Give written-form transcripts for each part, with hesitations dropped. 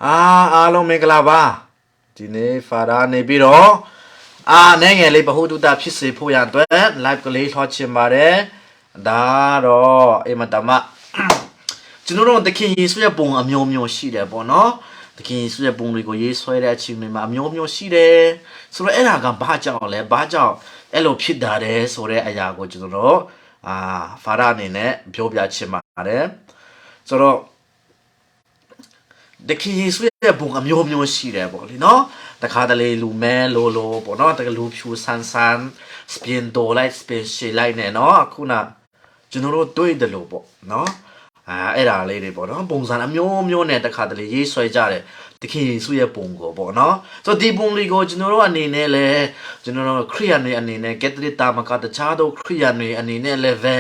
အားလုံးမင်္ဂလာပါဒီနေ့ဖာရာနေပြီးတော့နိုင်ငံလေးဗဟုသုတဖြစ်စေဖို့ရအတွက် live ကလေးထွားချင်ပါတယ်ဒါတော့အိမ်မတမကျွန်တော်တို့တခင်ရေးဆွဲပုံအမျိုးမျိုးရှိတယ်ပေါ့နော်တခင်ရေးဆွဲပုံတွေကိုရေးဆွဲတဲ့အချိန်မှာအမျိုးမျိုးရှိတယ်ဆိုတော့အဲ့ဒါကဘာကြောင့်လဲဘာကြောင့်အဲ့လိုဖြစ်တာလဲဆိုတဲ့အရာကိုကျွန်တော်တို့ဖာရာအနေနဲ့ပြောပြချင်ပါတယ်ဆိုတော့တခင်ရေးဆွဲပုံအမျိုးမျိုးရှိတယ်ပေါ့လေနော်တခါတလေလူမဲလိုလိုပေါ့နော်တကလူဖြူဆန်းဆန်းစပင်တိုလိုက်စပင်ရှေလိုက်နဲ့နော်အခုနကျွန်တော်တို့တွေ့တယ်လို့ပေါ့နော်အဲ့ဒါလေးတွေပေါ့နော်ပုံစံအမျိုးမျိုးနဲ့တခါတလေရေးဆွဲကြတယ်တခင်ရေးဆွဲပုံကိုပေါ့နော်ဆိုတော့ဒီပုံလေးကိုကျွန်တော်တို့အနေနဲ့လဲကျွန်တော်တို့ခရိယန်တွေအနေနဲ့ကက်သလစ်တာမကတခြားသောခရိယန်တွေအနေနဲ့လည်းပဲ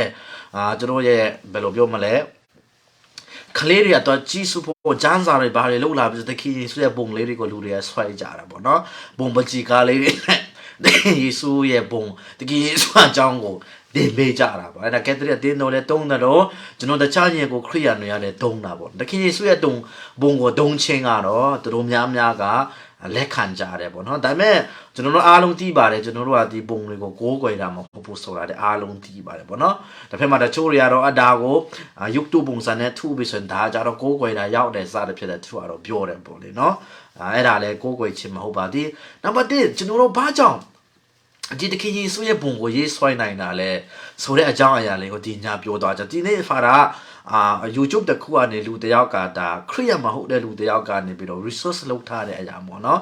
ကျွန်တော်ရဲ့ဘယ်လိုပြောမလဲကလေးတွေကတော့ကြီးစုဖို့ဂျန်စာတွေဘာတွေလောက်လာပြီးတခင်ယေရှုရဲ့ပုံလေးတွေကိုလူတွေကဆွဲကြတာပေါ့နော်ပုံပကြီးကားလေးတွေတခင်ယေရှုရဲ့ပုံတခင်ယေရှုအကြောင်းကိုတင်ပေးကြတာပေါ့အဲ့ဒါကက်သလစ်တင်းတော်လည်းတုံးတယ်တော့ကျွန်တော်တခြားရင်ကိုခရိယန်တွေကလည်းတုံးတာပေါ့တခင်ယေရှုရဲ့ပုံကိုတုံးချင်းကတော့သူတို့များကလက်ခံကြတယ်ပေါ့နော်ဒါပေမဲ့ကျွန်တော်တို့အားလုံးသိပါတယ်ကျွန်တော်တို့ကဒီပုံတွေကိုကိုးကွယ်တာမဟုတ်ဘူးဆိုတာတဲ့အားလုံးသိပါတယ်ပေါ့နော်တစ်ဖက်မှာတချို့တွေကတော့အဒါကိုYouTube ပုံစံနဲ့ထုပြီးဆိုရင်ဒါကြတော့ကိုးကွယ်တာရောက်တယ်စသဖြင့်တဲ့သူကတော့ပြောတယ်ပေါ့လေနော်အဲ့ဒါလည်းကိုးကွယ်ခြင်းမဟုတ်ပါဘူးနံပါတ်1ကျွန်တော်တို့ဘာကြောင့်ဒီတခင်ယေရှုရဲ့ပုံကိုရေးဆွဲနိုင်တာလဲဆိုတဲ့အကြောင်းအရာလေးကိုဒီညပြောသွားကြဒီနေ့ဖာရာYouTube တခုကနေလူတယောက်ကဒါခရိယမဟုတ်တဲ့လူတယောက်ကနေပြီးတော့ resource လောက်ထားတဲ့အရာပေါ့နော်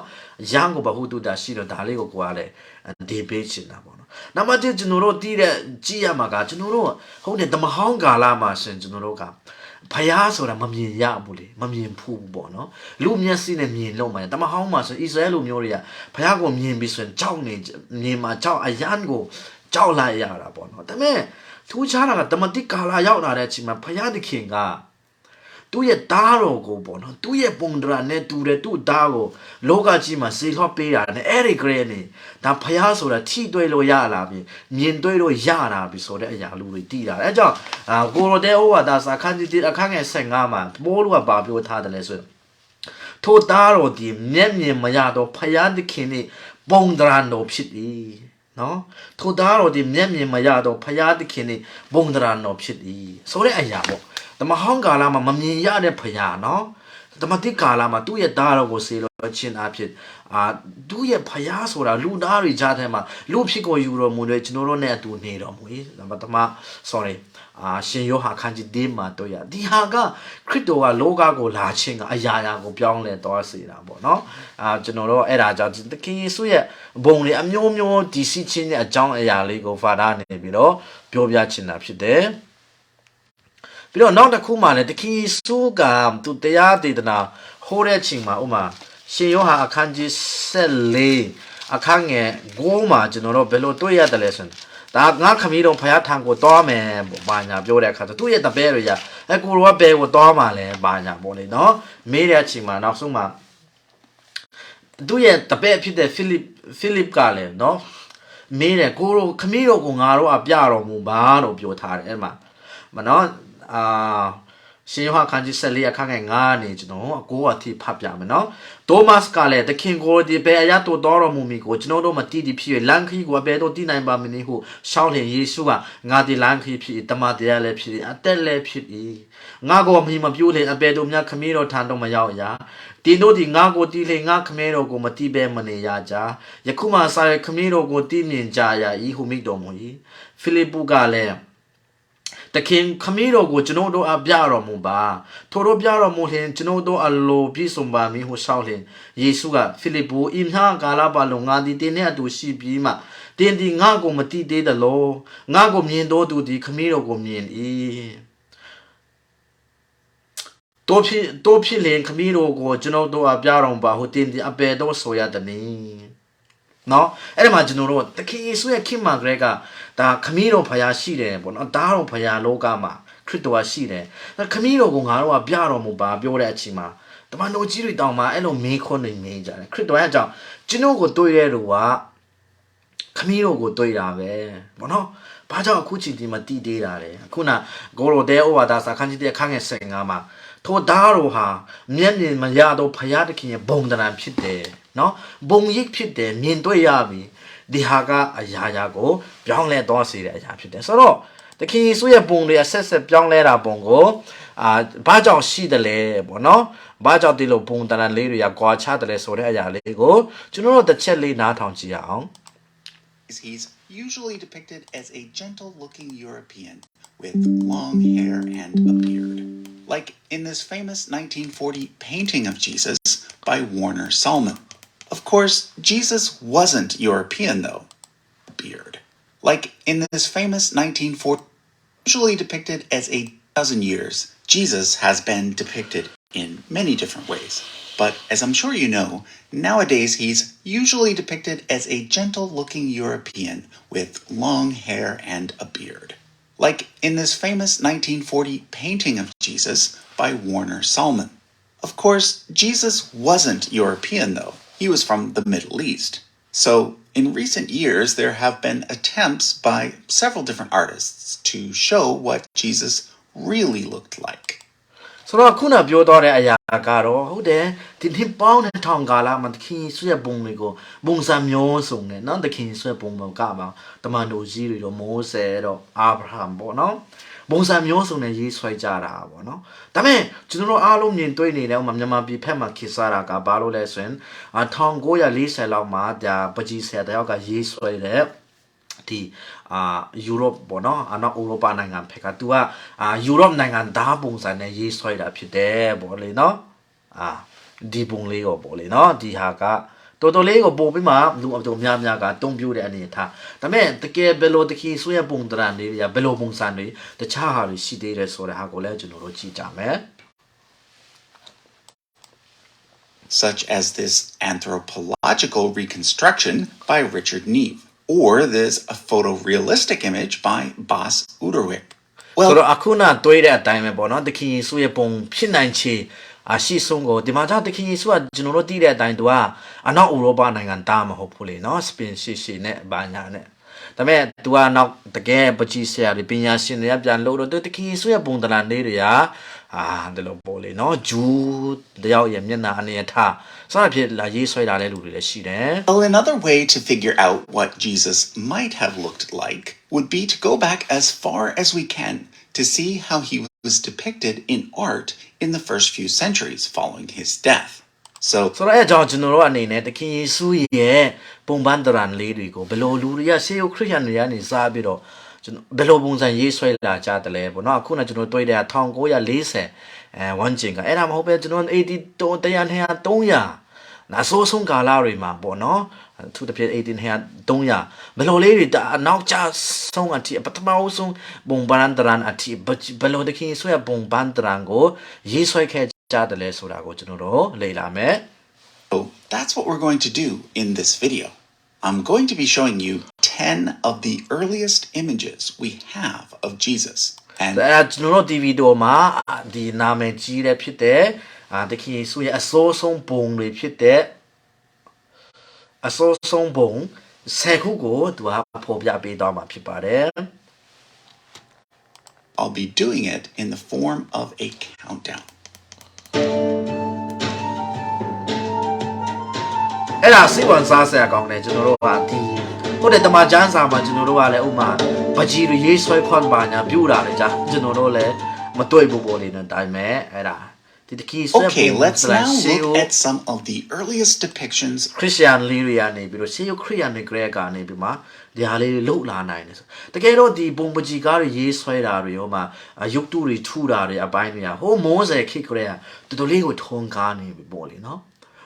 ရန်ကိုဘဟုတုတာရှိတော့ဒါလေးကိုကိုကလည်းဒီပေးချင်တာပေါ့နော်နံပါတ်1ကျွန်တော်တို့တီးတဲ့ကြည့်ရမှာကကျွန်တော်တို့ဟုတ်တယ်တမဟောင်းကာလမှာရှင်ကျွန်တော်တို့ကဖယားဆိုတာမမြင်ရဘူးလေမမြင်ဘူးပေါ့နော်လူမျက်စိနဲ့မြင်လို့မှတမဟောင်းမှာဆိုဣသရေလလူမျိုးတွေကဖယားကိုမြင်ပြီးဆိုရင်ကြောက်နေမြင်မှာကြောက်အရန်ကိုကြောက်လိုက်ရတာပေါ့နော်ဒါပေမဲ့ထူးခြားတာကတမတိကာလာရောက်လာတဲ့အချိန်မှာဖယားသခင်ကသူ့ရဲ့တားတော်ကိုပေါ့နော်သူ့ရဲ့ပုံဒရာနဲ့တူတယ်သူ့တားကိုလောကကြီးမှာစေလော့ပေးတာနဲ့အဲ့ဒီကလေးနဲ့ဒါဖယားဆိုတာထိတွေ့လို့ရလာပြီမြင်တွေ့လို့ရလာပြီဆိုတဲ့အရာလူတွေတည်တာအဲကြောင့်ကိုရိုတဲဩဝါဒစာခန်းကြီးအခန်းငယ်15မှာပိုးလူကဘာပြောထားတယ်လဲဆိုရင်ထိုတားတော်ဒီမျက်မြင်မရတော့ဖယားသခင်နဲ့ပုံဒရာတော်ဖြစ်၏နော်ထိုသားတော်ဒီမျက်မြင်မရတော့ဖယားသခင်နဲ့ဘုံဒရာတော်ဖြစ်၏ဆိုတဲ့အရာပေါ့တမဟောင်းကာလမှာမမြင်ရတဲ့ဖယားနော်တမတိကာလမှာသူ့ရဲ့သားတော်ကိုစေလို့ချင်းအဖြစ်သူ့ရဲ့ဖယားဆိုတာလူသားတွေကြားထဲမှာလူဖြစ်ကိုယူတော်မူတယ်ကျွန်တော်တို့နဲ့အတူနေတော်မူ၏တမ sorry ရှင်ယောဟန်ခန်းကြီး3မှာတွေ့ရဒီဟာကခရစ်တော်ကလောကကိုလာခြင်းကအရာရာကိုပြောင်းလဲသွားစေတာပေါ့နော်ကျွန်တော်တို့အဲ့ဒါကြောင့်သခင်ယေရှုရဲ့ဘုံတွေအမျိုးမျိုးတည်ရှိခြင်းရဲ့အကြောင်းအရာလေးကိုဖာဒါနေပြီးတော့ပြောပြချင်တာဖြစ်တယ်ပြီးတော့နောက်တစ်ခုမှလည်းသခင်ယေရှုကသူတရားဒေသနာဟောတဲ့ချိန်မှာဥမာရှင်ယောဟန်အခန်းကြီး14အခန်းငယ်9မှာကျွန်တော်တို့ဘယ်လိုတွေ့ရတယ်လဲဆိုရင်ဒါငါခမီးတော်ဖယားထံကိုတောမယ်ဘာညာပြောတဲ့အခါသူ့ရဲ့တပည့်တွေကကိုရောဘယ်ကိုတောမှာလဲဘာညာပေါ့လေနော်မေးတဲ့အချိန်မှာနောက်ဆုံးမှာသူ့ရဲ့တပည့်ဖြစ်တဲ့ဖိလိပကလည်းနော်မေးတယ်ကိုရောခမီးတော်ကိုငါတို့အပြတော်မူပါလို့ပြောထားတယ်အဲ့မှာမနော်ရှင်ယောဟန်ခန်းကြီး14အခန်းငယ်9နေကျွန်တော်အကိုအထိဖတ်ပြမယ်နော်တိုမတ်ကလည်းသခင်ကိုဒီဘယ်အရာတို့တော်တော်မူမီကိုကျွန်တော်တို့မတိတိဖြစ်၍လမ်းခီးကိုဘယ်တော့တည်နိုင်ပါမနည်းဟုရှောင်းလင်ယေရှုကငါဒီလမ်းခီးဖြစ်တမန်တရားလည်းဖြစ်အသက်လည်းဖြစ်၏ငါကိုမပြိုးလေအဘယ်တို့များခမည်းတော်ထံတော်မရောက်ရာတင်းတို့ဒီငါကိုတီးလေငါခမည်းတော်ကိုမတိပဲမနေရကြယခုမှစာရခမည်းတော်ကိုတီးမြင်ကြရ၏ဟုမိတော်မူ၏ဖိလိပ္ပုကလည်းတခင်ခမီးတော်ကိုကျွန်တော်တို့အပြတော်မူပါထိုတို့ပြတော်မူလျင်ကျွန်တော်တို့အလိုပြည့်စုံပါမည်ဟုရှောက်လျင်ယေရှုကဖိလိပ္ပုဤမြကာလပတ်လုံးငါသည်တင်းနဲ့အတူရှိပြီးမှတင်းဒီငါကိုမတိသေးတယ်လို့ငါကိုမြင်တော်သူဒီခမီးတော်ကိုမြင်၏တိုးဖြစ်လျင်ခမီးတော်ကိုကျွန်တော်တို့အပြတော်ပါဟုတင်းဒီအပေတော်ဆိုရတဲ့နီနော်အဲ့ဒီမှာကျွန်တော်တို့တခင်ယေရှုရဲ့ခင်မာဂရက်ကဒါခမီးတော်ဖယားရှိတယ်ပေါ့နော်ဒါတော်ဖယားလောကမှာခရစ်တော်ရှိတယ်ခမီးတော်ကိုငါတို့ကပြတော်မူပါပြောတဲ့အချိန်မှာတမန်တော်ကြီးတွေတောင်းမှာအဲ့လိုမေးခွန်းနေနေကြတယ်ခရစ်တော်ရဲ့အကြောင်းကျွန်တော်ကိုတွေ့တဲ့လူကခမီးတော်ကိုတွေ့တာပဲပေါ့နော်ဘာကြောင့်အခုချိန်ဒီမှာတည်သေးတာလဲအခုနဂိုရိုတဲဩဝါဒစာခန်းကြီးတဲ့ခန်းငယ်15မှာ ထိုသားတော်ဟာမျက်မြင်မရတော့ဖယားသခင်ရဲ့ဘုံတရံဖြစ်တယ်နော်ဘုံရိပ်ဖြစ်တယ်မြင်တွေ့ရပြီဒီဟာကအရာရာကိုပြောင်းလဲသွားစေတဲ့အရာဖြစ်တယ်ဆိုတော့သခင်ယေရှုရဲ့ဘုံတွေအဆက်ဆက်ပြောင်းလဲတာပုံကိုဘာကြောင့်ရှိတယ်လဲပေါ့နော်ဘာကြောင့်ဒီလိုဘုံတရံလေးတွေကကွာခြားတယ်လဲဆိုတဲ့အရာလေးကိုကျွန်တော်တို့တစ်ချက်လေးနားထောင်ကြည့်ရအောင် He's usually depicted as a gentle-looking European with long hair and a beard, like in this famous 1940 painting of Jesus by Warner Salmon. Of course, Jesus wasn't European, though. Beard. Like in this famous 1940, usually depicted as a dozen years, Jesus has been depicted in many different ways. But as I'm sure you know, nowadays he's usually depicted as a gentle-looking European with long hair and a beard. Like in this famous 1940 painting of Jesus by Warner Salmon. Of course, Jesus wasn't European, though. He was from the Middle East. So, in recent years, there have been attempts by several different artists to show what Jesus really looked like. ဆိုတော့ခုနပြောတော့တဲ့အရာကတော့ဟုတ်တယ်ဒီနှစ်ပေါင်းနဲ့ထောင်ကာလမှာသခင်ယေရှုရဲ့ဘုံတွေကိုဘုံစံမျိုးစုံနဲ့နော်သခင်ယေရှုရဲ့ဘုံကပါတမန်တော်ကြီးတွေတော့မိုးဆယ်တော့အာဗြဟံပေါ့နော်ဘုံစံမျိုးစုံနဲ့ရေးဆွဲကြတာပေါ့နော်ဒါပေမဲ့ကျွန်တော်တို့အားလုံးမြင်တွေ့နေတယ်ဥမာမြန်မာပြည်ဖက်မှာခေတ်စားတာကဘာလို့လဲဆိုရင်1940လောက်မှာဒါပကြီးဆယ်တယောက်ကရေးဆွဲတဲ့ဒီယူရိုပပေါ့နော်နောက်ဥရောပနိုင်ငံဖက်ကသူကယူရိုပနိုင်ငံသားပုံစံနဲ့ရေးဆွဲတာဖြစ်တယ်ပေါ့လေနော်ဒီပုံလေးကိုပေါ့လေနော်ဒီဟာကတော်တော်လေးကိုပို့ပြီးမှလူအတော်များများကတုံ့ပြတဲ့အနေထားဒါပေမဲ့တကယ်ဘယ်လိုတခင်ဆွဲပုံတရံလေးတွေကဘယ်လိုပုံစံတွေတခြားဟာတွေရှိသေးတယ်ဆိုတဲ့ဟာကိုလည်းကျွန်တော်တို့ကြည့်ကြမယ် Such as this anthropological reconstruction by Richard Neve, or this a photorealistic image by Bas Uderwijk. Well, ဆိုတော့အခုနတွေးတဲ့အတိုင်းပဲပေါ့နော်တခင်ယေရှုရဲ့ပုံဖြစ်နိုင်ချေရှိဆုံးကိုဒီမှာကြောင့်တခင်ယေရှုကကျွန်တော်တို့သိတဲ့အတိုင်းသူကအနောက်ဥရောပနိုင်ငံသားမဟုတ်ဘူးလေနော်စပင်ရှိနဲ့ဘာညာနဲ့ဒါပေမဲ့သူကနောက်တကယ်ပကြီးဆရာတွေပညာရှင်တွေကပြန်လို့တော့တခင်ယေရှုရဲ့ပုံတရံလေးတွေကဒီလိုပေါ့လေနော်ဂျူးတယောက်ရဲ့မျက်နှာအနေထားစသဖြင့်လာရေးဆွဲတာတဲ့လူတွေလည်းရှိတယ် Well, another way to figure out what Jesus might have looked like would be to go back as far as we can to see how he was depicted in art in the first few centuries following his death. So အဲ့အကြောင်းကျွန်တော်တို့အနေနဲ့တခင်ယေရှုရဲ့ပုံပန်းတရံလေးတွေကိုဘယ်လိုလူတွေကရှေးရိုးခရစ်ယာန်တွေကနေစားပြီးတော့ဘယ်လိုပုံစံရေးဆွဲလာကြတယ်လဲပေါ့နော်အခုနကျွန်တော်တွေ့တဲ့1940ဝန်းကျင်ကအဲ့ဒါမဟုတ်ပဲကျွန်တော်80 100 200 300နာဆိုးဆုံးကာလတွေမှာပေါ့နော်သူတပြည့်1800 300ဘယ်လိုလေးတွေနောက်ကျဆုံးအထိပထမဆုံးပုံပန်းတရံအထိဘယ်လိုတခင်ဆွဲပုံပန်းတရံကိုရေးဆွဲခဲ့ကြတယ်လဲဆိုတာကိုကျွန်တော်တို့လေ့လာမယ် So that's what we're going to do in this video. I'm going to be showing you 10 of the earliest images we have of Jesus. And ကျွန်တော်တို့ဒီဗီဒီယိုမှာဒီနာမည်ကြီးတဲ့ဖြစ်တဲ့တခင်ယေရှုရဲ့အစိုးဆုံးပုံတွေဖြစ်တဲ့အစိုးဆုံးပုံ10ခုကိုသူကဖော်ပြပေးသွားမှာဖြစ်ပါတယ် I'll be doing it in the form of a countdown. အဲ့ဒါစိတ်ဝင်စားစရာကောင်းတယ်ကျွန်တော်တို့ကဒီဟုတ်တယ်တမန်ကျမ်းစာမှာကျွန်တော်တို့ကလည်းဥမာပကြီးတွေရေးဆွဲခွန်ပါညာပြူတာလေကြာကျွန်တော်တို့လည်းမတွေ့ဘူးပေါ်နေတဲ့အတိုင်းပဲအဲ့ဒါဒီတခင်ဆွဲ Okay, let's now look at some of the earliest depictions. ခရစ်ယာန်လေးတွေကနေပြီးတော့ရှေးရိုးခရစ်ယာန်တွေဂရက်ကနေပြီးမှဒီဟာလေးလှုပ်လာနိုင်တယ်ဆိုတကယ်တော့ဒီပုံပကြီးကားတွေရေးဆွဲတာတွေဟိုမှာရုပ်တုတွေထူတာတွေအပိုင်းတွေကဟိုမိုးစဲခိခရက်တော်တော်လေးကိုထုံကားနေပြီပေါ့လေနော်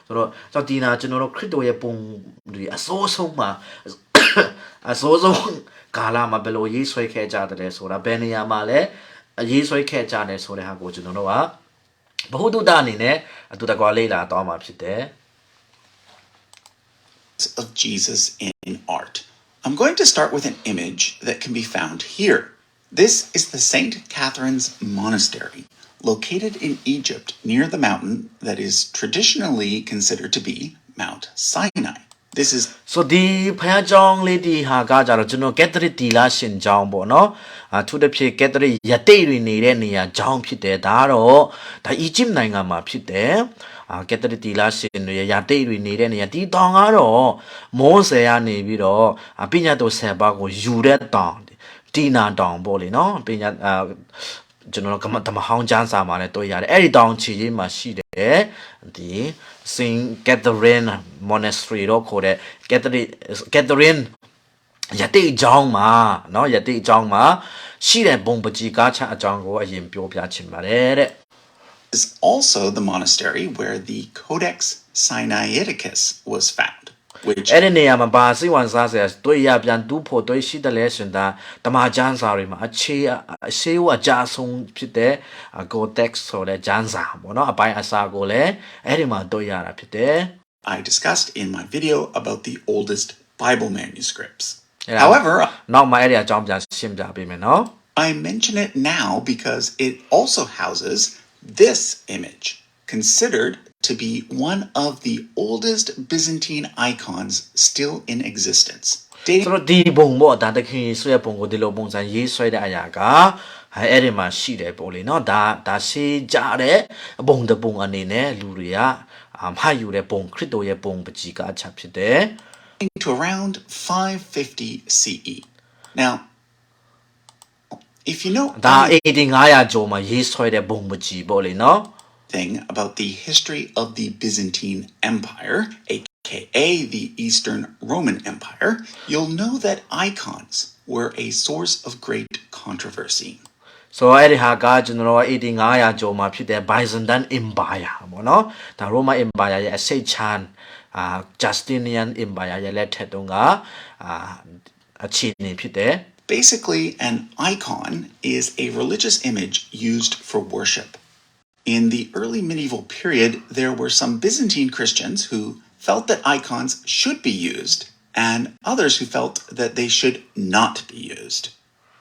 ဆိုတော့ကြောင့်ဒီနာကျွန်တော်တို့ခရစ်တော်ရဲ့ပုံတွေအစိုးဆုံးမှာအစိုးဆုံးကာလမှာဘယ်လိုရေးဆွဲခဲ့ကြတယ်ဆိုတာဘယ်နေရာမှာလဲရေးဆွဲခဲ့ကြတယ်ဆိုတဲ့ဟာကိုကျွန်တော်တို့ကဘဟုတုတအနေနဲ့အတူတကွာလေ့လာသွားမှာဖြစ်တယ် of Jesus in art. I'm going to start with an image that can be found here. This is the St. Catherine's Monastery, located in Egypt near the mountain that is traditionally considered to be Mount Sinai. This is so ဒီဖယားကြောင်းလေးဒီဟာကကြတော့ကျွန်တော်ကက်သလစ်တီလာရှင်ကြောင်းပေါ့နော်သူတစ်ဖြစ်ကက်သလစ်ယတိတ်တွေနေတဲ့နေရာကြောင်းဖြစ်တယ်ဒါကတော့ဒါအီဂျစ်နိုင်ငံမှာဖြစ်တယ်ကက်သလစ်တီလာရှင်တွေယတိတ်တွေနေတဲ့နေရာဒီတောင်ကတော့မောဆယ်ကနေပြီးတော့ပညာတော်ဆယ်ပါးကိုယူတဲ့တောင်တီနာတောင်ပေါ့လေနော်ပညာကျွန်တော်ကမတမဟောင်းချမ်းစာမှာလည်းတွေ့ရတယ်အဲ့ဒီတောင်ချီကြီးမှာရှိတယ်ဒီ Saint Catherine Monastery တော့ခေါ်တဲ့ Catherine ယတိတ်ကျောင်းမှာเนาะယတိတ်ကျောင်းမှာရှိတဲ့ဘုံပကြီးကားချအကြောင်းကိုအရင်ပြောပြချင်ပါတယ်တဲ့ is also the monastery where the Codex Sinaiticus was found, which အဲ့ဒီနေရာမှာဘာစိတ်ဝင်စားစရာတွေ့ရပြန်တူးဖို့တွေ့ရှိတယ်လဲဆိုတော့တမန်ကျမ်းစာတွေမှာအခြေဝအကြဆုံးဖြစ်တဲ့ Codex ဆိုတဲ့ကျမ်းစာပေါ့နော်အပိုင်းအစာကိုလည်းအဲ့ဒီမှာတွေ့ရတာဖြစ်တယ် I discussed in my video about the oldest Bible manuscripts. However, နောက်မှအဲ့ဒီအကြောင်းပြန်ရှင်းပြပေးမယ်နော် I mention it now because it also houses this image, considered to be one of the oldest Byzantine icons still in existence. ဆိုတော့ဒီဘုံပေါ့ဒါတခင်ဆွဲပုံကိုဒီလိုပုံစံရေးဆွဲတဲ့အရာကအဲ့ဒီမှာရှိတယ်ပေါ့လေနော်ဒါရှေးကြတဲ့ဘုံတပုံအနေနဲ့လူတွေကမှတ်ယူတဲ့ဘုံခရစ်တော်ရဲ့ဘုံပကြီးကအချက်ဖြစ်တယ် to around 550 CE. Now, if you know ဒါ8500ကျော်မှာရေးဆွဲတဲ့ဘုံပကြီးပေါ့လေနော် thing about the history of the Byzantine Empire, aka the Eastern Roman Empire, you'll know that icons were a source of great controversy. So အဲ့ဒီဟာကကျွန်တော်8500ကျော်မှာဖြစ်တဲ့ Byzantine Empire ပေါ့နော်ဒါ Roman Empire ရဲ့အစိတ်ချမ်းJustinian Empire ရဲ့လက်ထက်တုန်းကအခြေအနေဖြစ်တယ် Basically, an icon is a religious image used for worship. In the early medieval period, there were some Byzantine Christians who felt that icons should be used, and others who felt that they should not be used.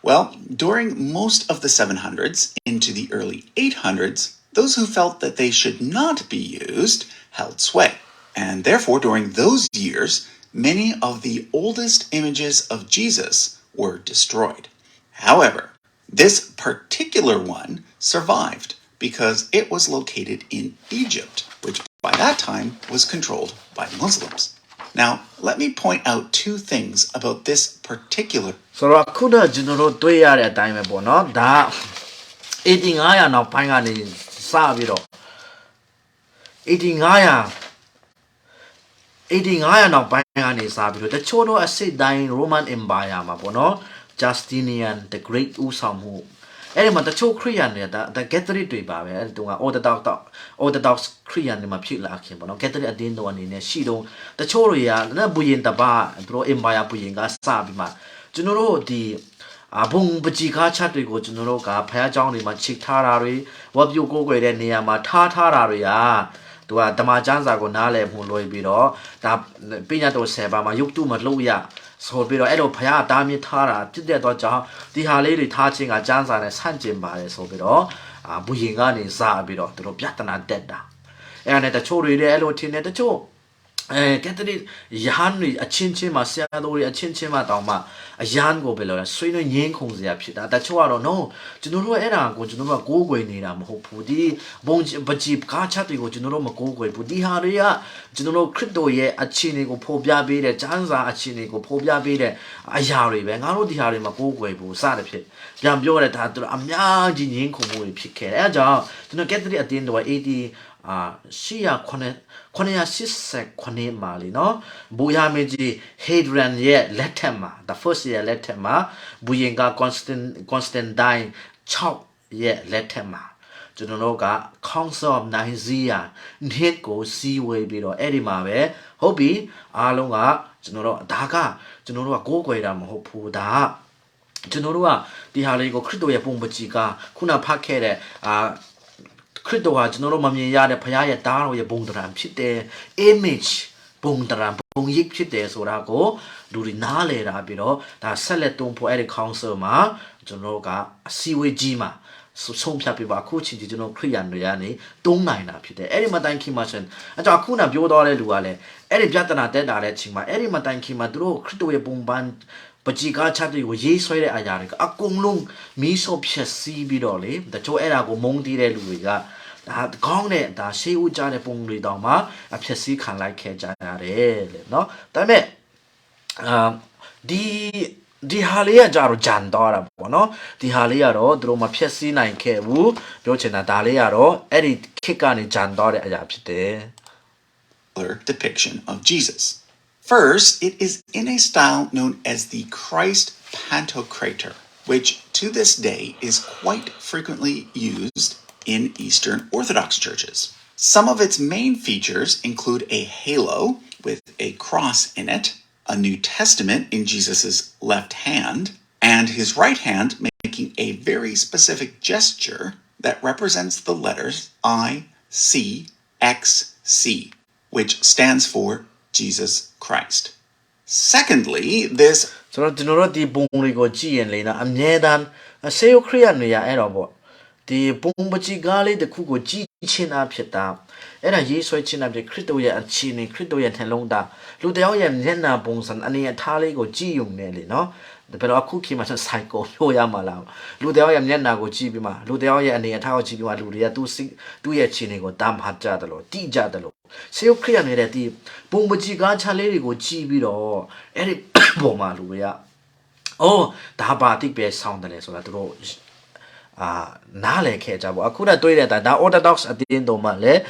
Well, during most of the 700s into the early 800s, those who felt that they should not be used held sway. And therefore, during those years, many of the oldest images of Jesus were destroyed. However, this particular one survived because it was located in Egypt, which by that time was controlled by Muslims. Now, let me point out two things about this particular. ဆိုတော့ခုနကျွန်တော်တို့တွေ့ရတဲ့အတိုင်းပဲပေါ့နော်ဒါ8500နောက်ပိုင်းကနေစပြီးတော့8500နောက်ပိုင်းကနေစပြီးတော့တချို့တော့အစိတ်တိုင်း Roman Empire မှာပေါ့နော် Justinian the Great ဦးဆောင်မှုအဲ့ဒီမှာတချို့ခရစ်ယာန်တွေဒါ Catholic တွေပါပဲအဲ့ဒီတုန်းက Orthodox ခရစ်ယာန်တွေမှာဖြစ်လာခင်ပေါ့နော် Catholic အတင်းတော်အနေနဲ့ရှိတော့တချို့တွေကလည်းဘူရင်တပါသူတို့ Empire ဘူရင်ကစပြီးမှကျွန်တော်တို့ဒီဘုံပကြီးကားချက်တွေကိုကျွန်တော်တို့ကဖယားเจ้าတွေမှာချိတ်ထားတာတွေဝတ်ပြုကိုးကွယ်တဲ့နေရာမှာထားတာတွေကသူကဓမ္မကျမ်းစာကိုနားလည်မှုလွှဲပြီးတော့ဒါပညာတော်ဆယ်ပါမှာယုတ်တုမလို့ရဆိုပြီးတော့အဲ့လိုဖယားတားမြစ်ထားတာဖြစ်တဲ့တော့ကြောင့်ဒီဟာလေးတွေထားခြင်းကကျမ်းစာနဲ့ဆန့်ကျင်ပါတယ်ဆိုပြီးတော့ဘူရင်ကနေစပြီးတော့သူတို့ပြဿနာတက်တာအဲ့ဒါနဲ့တချို့တွေလည်းအဲ့လိုထင်တယ်တချို့ကက်သလစ်ယဟန်တွေအချင်းချင်းမှာဆရာတော်တွေအချင်းချင်းမှာတောင်မှအယန်ကိုပဲလို့ဆွေးနွေးငင်းခုန်စရာဖြစ်တာတချို့ကတော့ no ကျွန်တော်တို့အဲ့ဒါကိုကျွန်တော်တို့ကကိုးကွယ်နေတာမဟုတ်ဘူးဒီဘုံပကြီးကားချက်တွေကိုကျွန်တော်တို့မကိုးကွယ်ဘူးဒီဟာတွေကကျွန်တော်တို့ခရစ်တော်ရဲ့အခြေအနေကိုဖော်ပြပေးတဲ့ကျမ်းစာအခြေအနေကိုဖော်ပြပေးတဲ့အရာတွေပဲငါတို့ဒီဟာတွေမကိုးကွယ်ဘူးစသဖြင့်ပြန်ပြောရတဲ့ဒါသူတို့အများကြီးငင်းခုန်မှုတွေဖြစ်ခဲ့တယ်အဲဒါကြောင့်ကျွန်တော်ကက်သလစ်အတင်းတော်989မှာလीနော်ဘူယာမေကြီး Hadrian ရဲ့လက်ထက်မှာ the first ရဲ့လက်ထက်မှာဘူရင်က Constantine 6ရဲ့လက်ထက်မှာကျွန်တော်တို့က Council of Nicaea နှစ်ကိုစီးဝေးပြီးတော့အဲ့ဒီမှာပဲဟုတ်ပြီအားလုံးကကျွန်တော်တို့ဒါကကျွန်တော်တို့ကကိုးကွယ်တာမဟုတ်ဘူးဒါကျွန်တော်တို့ကဒီဟာလေးကိုခရစ်တော်ရဲ့ပုံပကြီးကခုနဖတ်ခဲ့တဲ့ခရစ်တော်ဟာကျွန်တော်တို့မမြင်ရတဲ့ဘုရားရဲ့တားတော်ရဲ့ဘုံတရံဖြစ်တဲ့ image ဘုံတရံဘုံရိပ်ဖြစ်တယ်ဆိုတာကိုလူတွေနားလည်တာပြီးတော့ဒါဆက်လက်တွန်းဖို့အဲ့ဒီ council မှာကျွန်တော်တို့ကအစည်းအဝေးကြီးမှာ ဆုံးဖြတ်ပြပါအခုချိန်ကြီးကျွန်တော်ခရိယန်တွေကနေတုံးနိုင်တာဖြစ်တယ်အဲ့ဒီမတိုင်ခင်မှာရှင်အကြောင်းအခုနပြောတော့တဲ့လူကလည်းအဲ့ဒီပြဿနာတက်တာတဲ့ချိန်မှာအဲ့ဒီမတိုင်ခင်မှာသူတို့ခရစ်တော်ရဲ့ပုံပန်းပကြီးကားချတဲ့ကိုရေးဆွဲတဲ့အရာတွေကအကုန်လုံးမီးဆော့ဖြက်စီးပြီးတော့လေတချို့အဲ့ဒါကိုမုန်းတီးတဲ့လူတွေကဒါကောင်းတဲ့ဒါရှေးဦးကြတဲ့ပုံတွေတောင်မှအဖြစ်စည်းခံလိုက်ခဲ့ကြရတယ်လေနော်ဒါပေမဲ့ဒီဟာလေးကကြတော့ဂျန်တော့တာပေါ့နော်ဒီဟာလေးကတော့သူတို့မဖြက်စီးနိုင်ခဲ့ဘူးပြောချင်တာဒါလေးကတော့အဲ့ဒီခေတ်ကနေဂျန်တော့တဲ့အရာဖြစ်တယ် depiction of Jesus. First, it is in a style known as the Christ Pantocrator, which to this day is quite frequently used in Eastern Orthodox churches. Some of its main features include a halo with a cross in it, a New Testament in Jesus' left hand, and his right hand making a very specific gesture that represents the letters I, C, X, C, which stands for Jesus Christ. Secondly, this ဆိုတော့ကျွန်တော်တို့ဒီပုံတွေကိုကြည့်ရင်လေနော်အမြဲတမ်းဆေးယိုခရိယန်တွေရအဲ့တော့ပေါ့ဒီပုံပကြီးကားလေးတစ်ခုကိုကြည့်ချင်းအဖြစ်တာအဲ့ဒါရေးဆွဲချင်းအဖြစ်ခရစ်တော်ရဲ့အခြေအနေခရစ်တော်ရဲ့ထင်လုံးတာလူတယောက်ရဲ့မျက်နှာပုံစံအနေအထားလေးကိုကြည့်ယုံနေလေနော်ဒါပေမဲ့အခုခေတ်မှာစိုက်ကိုပြောရမှာလားလူတယောက်ရဲ့မျက်နှာကိုကြည့်ပြီးမှလူတယောက်ရဲ့အနေအထားကိုကြည့်ပြီးမှလူတွေကသူ့ရဲ့အခြေအနေကိုတမ်းမှတ်ကြတယ်လို့တိကြတယ်လို့ဆေးခရိယန်နေတဲ့ဒီပုံပကြီးကားချလေးတွေကိုကြည့်ပြီးတော့အဲ့ဒီပုံမှာလူတွေကအော်ဒါပါတိပဲဆောင်းတယ်ဆိုတာသူတို့နားလေခဲ့ကြပေါ့အခုတော့တွေးတဲ့ဒါ Orthodox အတင်းတော်မှလည်း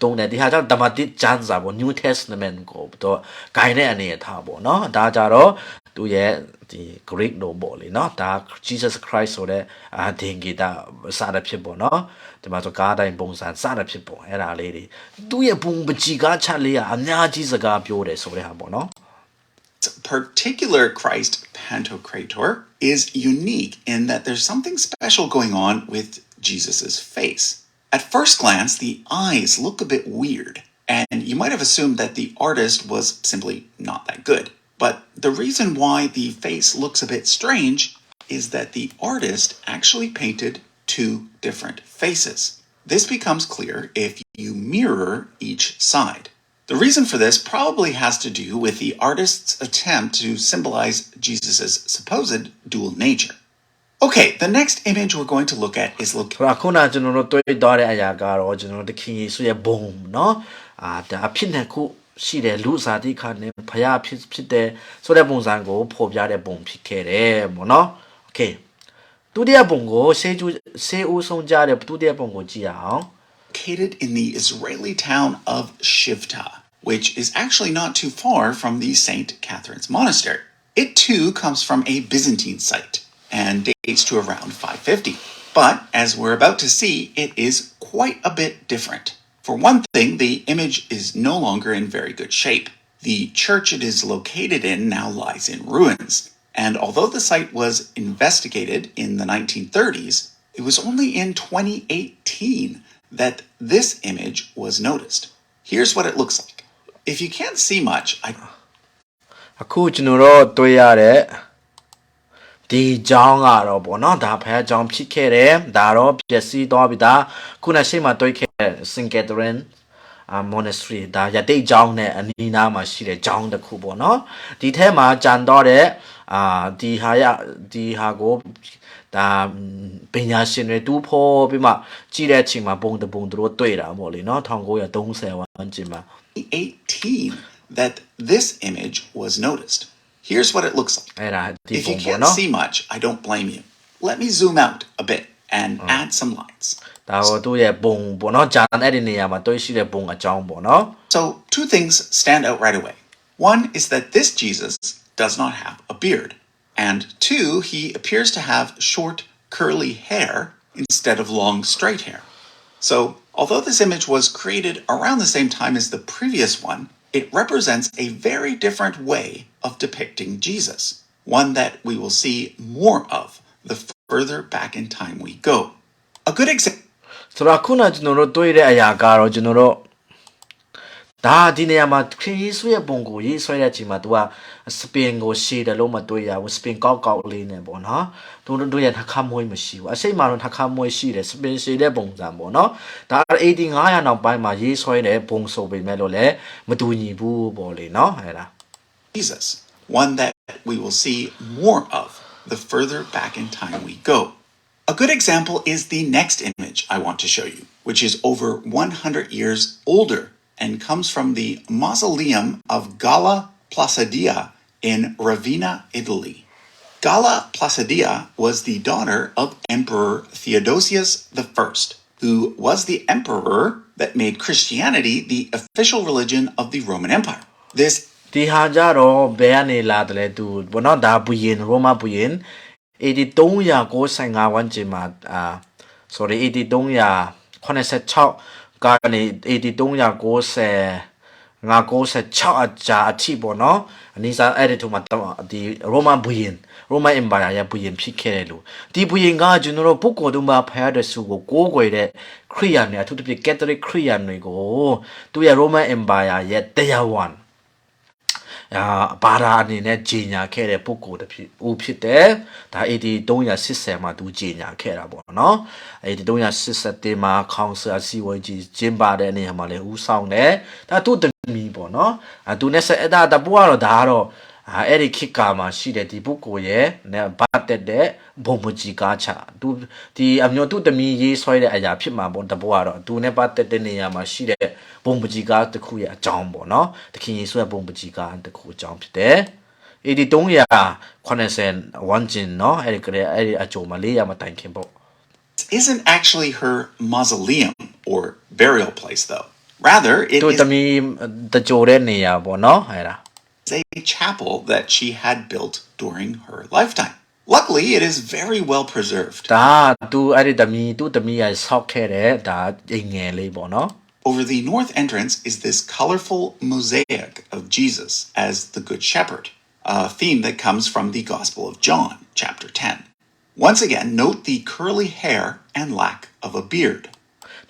တုံးတယ်ဒီဟာကြောင့်ဓမ္မတိကျမ်းစာပေါ့ New Testament ကိုတော့ဂိုင်းတဲ့အနေအထားပေါ့နော်ဒါကြတော့သူရဲ့ဒီ Greek လို့ပေါ့လေနော်ဒါ Jesus Christ ဆိုတဲ့ဒင်ဂီတာစတာဖြစ်ပေါ့နော်ဒီမှာဆိုကားတိုင်းပုံစံစတာဖြစ်ပေါ့အဲ့ဒါလေးတွေသူရဲ့ပုံပကြီးကားချက်လေးကအများကြီးစကားပြောတယ်ဆိုတဲ့ဟာပေါ့နော်particular Christ Pantocrator is unique in that there's something special going on with Jesus's face. At first glance, the eyes look a bit weird, and you might have assumed that the artist was simply not that good. But the reason why the face looks a bit strange is that the artist actually painted two different faces. This becomes clear if you mirror each side. The reason for this probably has to do with the artist's attempt to symbolize Jesus' supposed dual nature. Okay, the next image we're going to look at is located. ခုနကျွန်တော်တို့တွေ့တော့တဲ့အရာကတော့ကျွန်တော်တို့တခင်ယေရှုရဲ့ဘုံเนาะဒါအဖြစ်နဲ့ခုရှိတဲ့လူစားတိခါနဲ့ဖယားဖြစ်တဲ့ဆိုတဲ့ပုံစံကိုဖော်ပြတဲ့ပုံဖြစ်ခဲ့တယ်ပေါ့เนาะ Okay ဒုတိယပုံကိုဆေးဦးဆုံးကြတဲ့ဒုတိယပုံကိုကြည့်အောင်Located in the Israeli town of Shivta, which is actually not too far from the St. Catherine's Monastery. It too comes from a Byzantine site and dates to around 550. But as we're about to see, it is quite a bit different. For one thing, the image is no longer in very good shape. The church it is located in now lies in ruins. And although the site was investigated in the 1930s, it was only in 2018 that this image was noticed. Here's what it looks like. If you can't see much, အခုကျွန်တော်တို့တွေ့ရတဲ့ဒီကြောင်းကတော့ပေါ့နော်ဒါဖះကြောင်းဖြစ်ခဲ့တယ်ဒါတော့ပျက်စီးသွားပြီဒါခုနရှိမှတွေ့ခဲ့ St. Catherine Monastery ဒါရတိတ်ကြောင်းနဲ့အနီးနားမှာရှိတဲ့ကြောင်းတစ်ခုပေါ့နော်ဒီထဲမှာကြံတော့တဲ့ဒီဟာကိုဒါပညာရှင်တွေတူးဖော်ပြီးမှကြည့်တဲ့အချိန်မှာပုံတပုံသူတို့တွေ့တာပေါ့လေနော်1930ဝန်းကျင်မှာ 18 that this image was noticed. Here's what it looks like. If you can't see much, I don't blame you. Let me zoom out a bit and add some lines. ဒါတော့သူ့ရဲ့ပုံပေါ့နော်ဂျန်အဲ့ဒီနေရာမှာတွေ့ရှိတဲ့ပုံအကြောင်းပေါ့နော် So two things stand out right away. One is that this Jesus does not have a beard. And two, he appears to have short, curly hair instead of long, straight hair. So, although this image was created around the same time as the previous one, it represents a very different way of depicting Jesus, one that we will see more of the further back in time we go. A good example. ဆိုတော့ခုနကျွန်တော်တို့တွေ့တဲ့အရာကတော့ကျွန်တော်တို့ ဒါဒီနေရာမှာခရစ်ယေရှုရဲ့ပုံကိုရေးဆွဲတဲ့အချိန်မှာ तू ကစပင်ကိုရှေ့တယ်လို့မတွေ့ရဘူးစပင်ကောက်လေးနဲ့ပေါ့နော်သူတို့ရဲ့နှခမ်းမွေးမရှိဘူးအစိတ်မှာတော့နှခမ်းမွေးရှိတယ်စပင်ရှေ့တဲ့ပုံစံပေါ့နော်ဒါ AD 900နောက်ပိုင်းမှာရေးဆွဲတဲ့ပုံဆိုပေမဲ့လို့လည်းမတူညီဘူးပေါ့လေနော်ဟဲ့လား Jesus, one that we will see more of the further back in time we go. A good example is the next image I want to show you, which is over 100 years older and comes from the mausoleum of Galla Placidia in Ravenna, Italy. Galla Placidia was the daughter of Emperor Theodosius I, who was the emperor that made Christianity the official religion of the Roman Empire. This ဒီဟာကြတော့ဘယ်ကနေလာတယ်လဲသူဘောနော်ဒါဘူရင်ရိုမာဘူရင်AD 395ဝန်းကျင်မှာsorry AD 386ကနေAD 390 96အကြာအထိပေါ့နော်အနည်းစားအဲ့ဒီထုံမှာဒီရိုမာဘူရင်ရိုမာအင်ပါယာရဲ့ဘူရင်ဖြစ်ခဲ့တယ်လို့ဒီဘူရင်ကကျွန်တော်တို့ပုဂ္ဂိုလ်တို့မှာဖယားတဲ့စုကိုကိုးကွယ်တဲ့ခရိယာန်တွေအထူးသဖြင့်ကက်သလစ်ခရိယာန်တွေကိုသူရဲ့ရိုမာအင်ပါယာရဲ့တရားဝန်ဘာသာအနေနဲ့ကြီးညာခဲ့တဲ့ပုဂ္ဂိုလ်တစ်ဖြစ်တယ်ဒါ AD 380မှာသူကြီးညာခဲ့တာပေါ့နော် AD 380မှာခေါင်းဆာစီဝဲကြီးကျင်းပတဲ့နေရာမှာလည်းဦးဆောင်တယ်ဒါသူ့သမီးပေါ့နော်သူနဲ့ဆက်ဒါတပူကတော့ဒါကတော့အဲ့ဒီခေတ်ကာမှာရှိတဲ့ဒီပုဂ္ဂိုလ်ရဲ့ဘာတက်တဲ့ဘုံမကြီးကားချသူဒီအမျိုးသူ့သမီးရေးဆွဲတဲ့အရာဖြစ်မှာပေါ့တပူကတော့သူနဲ့ပတ်သက်တဲ့နေရာမှာရှိတဲ့ဘုံမကြီးကားတစ်ခုရဲ့အကြောင်းပေါ့နော်တခင်ယေရှုရဲ့ဘုံမကြီးကားတစ်ခုအကြောင်းဖြစ်တယ်AD 380ဝန်းကျင်နော်အဲ့ဒီအကြိုမှာ400မတိုင်ခင်ပေါ့ isn't actually her mausoleum or burial place, though. Rather, it သူ is သမီးတကြိုတဲ့နေရာပေါ့နော်ဟဲ့လား a chapel that she had built during her lifetime. Luckily, it is very well preserved. ဒါသူအဲ့ဒီသူ့သမီးရဲ့ဆောက်ခဲ့တဲ့ဒါအိမ်ငယ်လေးပေါ့နော် Over the north entrance is this colorful mosaic of Jesus as the Good Shepherd, a theme that comes from the Gospel of John, chapter 10. Once again, note the curly hair and lack of a beard.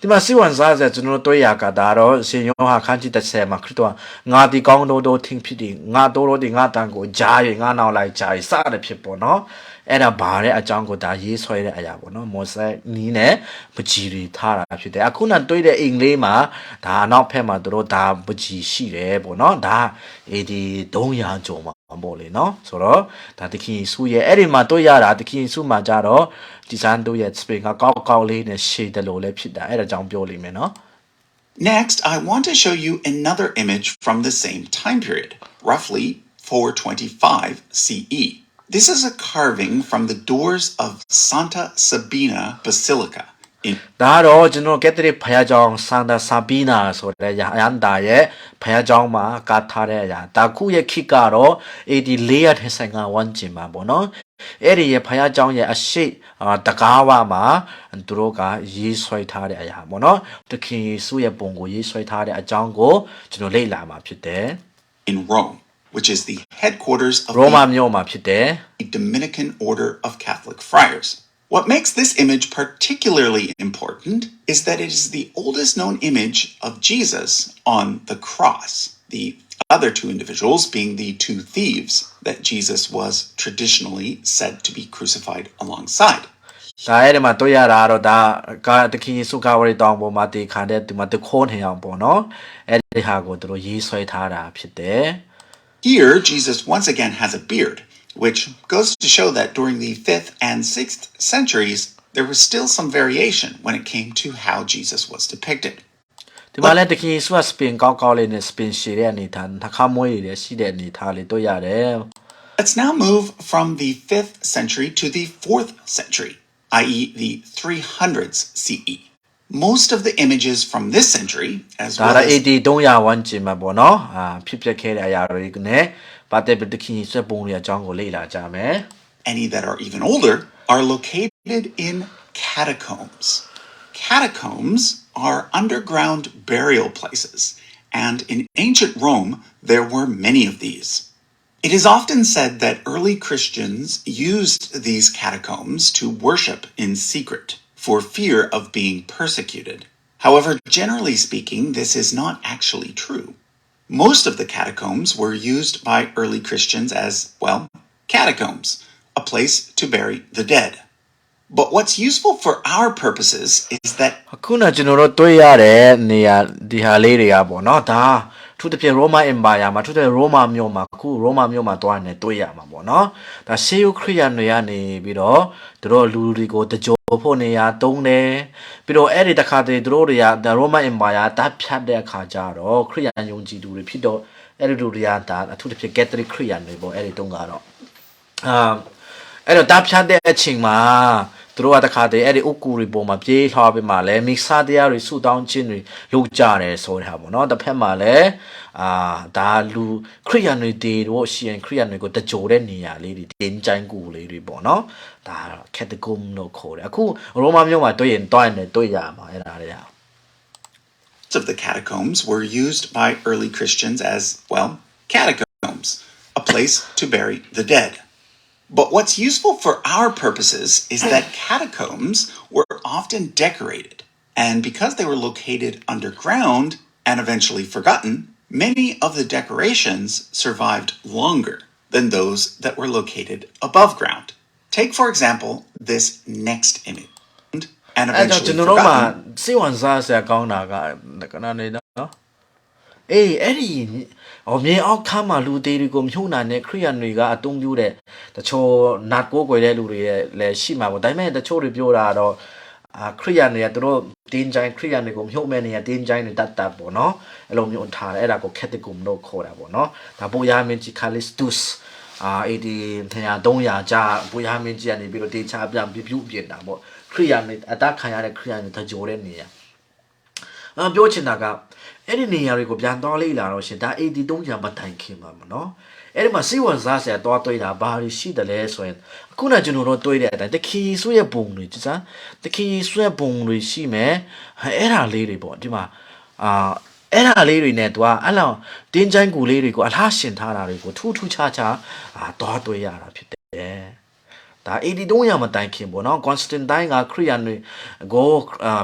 ဒီမှာစီဝန်စားဆက်ကျွန်တော်တွေ့ရကဒါတော့ရှင်ယောဟန်ခန်းကြီး30မှာခရစ်တော်ငါဒီကောင်းတို့ထင်ဖြစ်တယ်ငါတို့ဒီငါတန်ကိုဂျာရငါနောက်လိုက်ဂျာရစတဲ့ဖြစ်ပေါ့နော်အဲ့ဒါဘာတဲ့အကြောင်းကိုဒါရေးဆွဲတဲ့အရာပေါ့နော်မော်ဆက်နီးနဲ့ပကြီးတွေထားတာဖြစ်တယ်အခုနတွေ့တဲ့အင်္ဂလိပ်မှာဒါနောက်ဖက်မှာတို့ဒါပကြီးရှိတယ်ပေါ့နော်ဒါAD 300ကျော်မှာပေါ့လေနော်ဆိုတော့ဒါတခင်ယေရှုရဲ့အဲ့ဒီမှာတွေ့ရတာတခင်ယေရှုမှာကြတော့ဒီဇန်တို့ရဲ့ spring ကကောက်လေးနဲ့ရှေ့တယ်လို့လည်းဖြစ်တာအဲ့ဒါကြောင့်ပြောလိမ့်မယ်နော် Next, I want to show you another image from the same time period, roughly 425 CE. This is a carving from the doors of Santa Sabina Basilica in ဒါတော့ကျွန်တော်ကက်သလစ်ဘုရားကျောင်းဆန်တာဆာဘီနာဆိုတဲ့ရဟန္တာရဲ့ဘုရားကျောင်းမှာကထားတဲ့အရာဒါခုရဲ့ခေတ်ကတော့AD 455ဝန်းကျင်မှာပေါ့နော်အဲ့ဒီရဲ့ဘုရားကျောင်းရဲ့အရှိတကားဝမှာသူတို့ကရေးဆွဲထားတဲ့အရာပေါ့နော်တခင်ယေရှုရဲ့ပုံကိုရေးဆွဲထားတဲ့အကြောင်းကိုကျွန်တော်လေ့လာမှာဖြစ်တယ် in Rome, which is the headquarters of ရောမမြို့မှာဖြစ်တယ် the Dominican Order of Catholic Friars. What makes this image particularly important is that it is the oldest known image of Jesus on the cross, the other two individuals being the two thieves that Jesus was traditionally said to be crucified alongside. ဒါအဲ့ဒီမှာတွေ့ရတာတော့ဒါကတခင်ယေရှုကဝရတောင်ပေါ်မှာတည်ခံတဲ့ဒီမှာတခိုးနေအောင်ပေါ့နော်အဲ့ဒီဟာကိုသူတို့ရေးဆွဲထားတာဖြစ်တယ် Here, Jesus once again has a beard, which goes to show that during the 5th and 6th centuries, there was still some variation when it came to how Jesus was depicted. ဒီမှာလည်းတခင်ယေရှုကစပင်ကောက်လေးနဲ့စပင်ရှည်တဲ့အနေထားနှခမ်းမွေးရည်ရှိတဲ့အနေထားလေးတွေ့ရတယ် Let's now move from the 5th century to the 4th century, i.e. the 300s CE. Most of the images from this century, as ဒါ well တော့ as AD 300ဝန်းကျင်မှာပေါ့နော်ဖြစ်ပျက်ခဲ့တဲ့အရာတွေနဲ့ပတ်သက်ပြီးတခင်ယေရှုပုံတွေအကြောင်းကိုလေ့လာကြမယ် any that are even older, are located in catacombs. Catacombs are underground burial places, and in ancient Rome, there were many of these. It is often said that early Christians used these catacombs to worship in secret for fear of being persecuted. However, generally speaking, this is not actually true. Most of the catacombs were used by early Christians as, well, catacombs, a place to bury the dead. But what's useful for our purposes is that အခုနကျွန်တော်တို့တွေ့ရတဲ့နေရာဒီဟာလေးတွေကပေါ့နော်ဒါသူတစ်ပြည့် Roman Empire မှာသူတဲ့ Roma မြို့မှာအခု Roma မြို့မှာတွားနေတွေ့ရမှာပေါ့နော်ဒါရှေးဥခရိယန်တွေကနေပြီးတော့သူတို့လူတွေကိုတကြိုဖို့နေရာတုံးတယ်ပြီးတော့အဲ့ဒီတစ်ခါတည်းသူတို့တွေက Roman Empire တပ်ဖြတ်တဲ့အခါကျတော့ခရိယန်ယုံကြည်သူတွေဖြစ်တော့အဲ့ဒီလူတွေကဒါအထူးသဖြင့် Catholic ခရိယန်တွေပေါ့အဲ့ဒီတုန်းကတော့အဲ့တော့တပ်ဖြတ်တဲ့အချိန်မှာသူတို့ကတခါတည်းအဲ့ဒီဥကူရီပေါ်မှာပြေးလှော်ပြီးမှလည်းမိဆာတရားတွေဆူတောင်းခြင်းတွေလုပ်ကြတယ်ဆိုတာပေါ့နော်တစ်ဖက်မှာလည်းဒါလူခရိယန်တွေတည်တော့ရှိရင်ခရိယန်တွေကိုတကြိုတဲ့နေရာလေးတွေတင်းချိုင်းကူလေးတွေပေါ့နော်ဒါ catacomb လို့ခေါ်တယ်အခုရိုမာမြို့မှာတွေ့ရင်တွိုင်းတယ်တွေ့ရမှာအဲ့ဒါတွေက of the catacombs were used by early Christians as, well, catacombs, a place to bury the dead. But what's useful for our purposes is that catacombs were often decorated, and because they were located underground and eventually forgotten, many of the decorations survived longer than those that were located above ground. Take, for example, this next image. And အဲ့တော့ eventually ကျွန်တော်တို့မှာ forgotten. စိတ်ဝင်စားစရာကောင်းတာကခဏနေနော်အေးအဲ့ဒီမြေအောက်ခမ်းမှာလူသေးတွေကိုမြုပ်နှံတဲ့ခရိယန်တွေကအတုံးပြတဲ့တချို့နတ်ကိုးကွယ်တဲ့လူတွေလည်းရှိမှာပေါ့ဒါပေမဲ့တချို့တွေပြောတာတော့ခရိယန်တွေကသူတို့တင်းချိုင်းခရိယန်တွေကိုမြုပ်မဲ့နေရတင်းချိုင်းတွေတတ်ပေါ့နော်အဲ့လိုမျိုးထားတယ်အဲ့ဒါကို catechism လို့ခေါ်တာပေါ့နော်ဒါပိုရမင်းကြီး Callistus အဲ့ဒီ300ကြာပိုရမင်းကြီးကနေပြီးတော့တေချာပြန်ပြပြပြင်တာပေါ့ခရိယန်တွေအတခံရတဲ့ခရိယန်တွေတကြိုတဲ့နေရပြောချင်တာကအဲ့ဒီနေရာတွေကိုပြန်သွားလေ့လာတော့ရှင်ဒါ 83 ရာမတိုင်ခင်ပါမနော်အဲ့ဒီမှာစိတ်ဝင်စားစရာသွားတွေ့တာဘာတွေရှိတယ်လဲဆိုရင်အခုနကျွန်တော်တို့တွေ့တဲ့အတိုင်းတခီဆွရဲ့ပုံတွေကြစားတခီဆွရဲ့ပုံတွေရှိမယ်အဲ့ဒါလေးတွေပေါ့ဒီမှာအဲ့ဒါလေးတွေနဲ့သူကအဲ့လောက်တင်းချိုင်းကူလေးတွေကိုအလားရှင်ထားတာတွေကိုထူးထူးခြားခြားသွားတွေ့ရတာဖြစ်တယ်ဒါ83ရာမတိုင်ခင်ပေါ့နော်ကွန်စတင်တိုင်းကခရိယန်တွေကို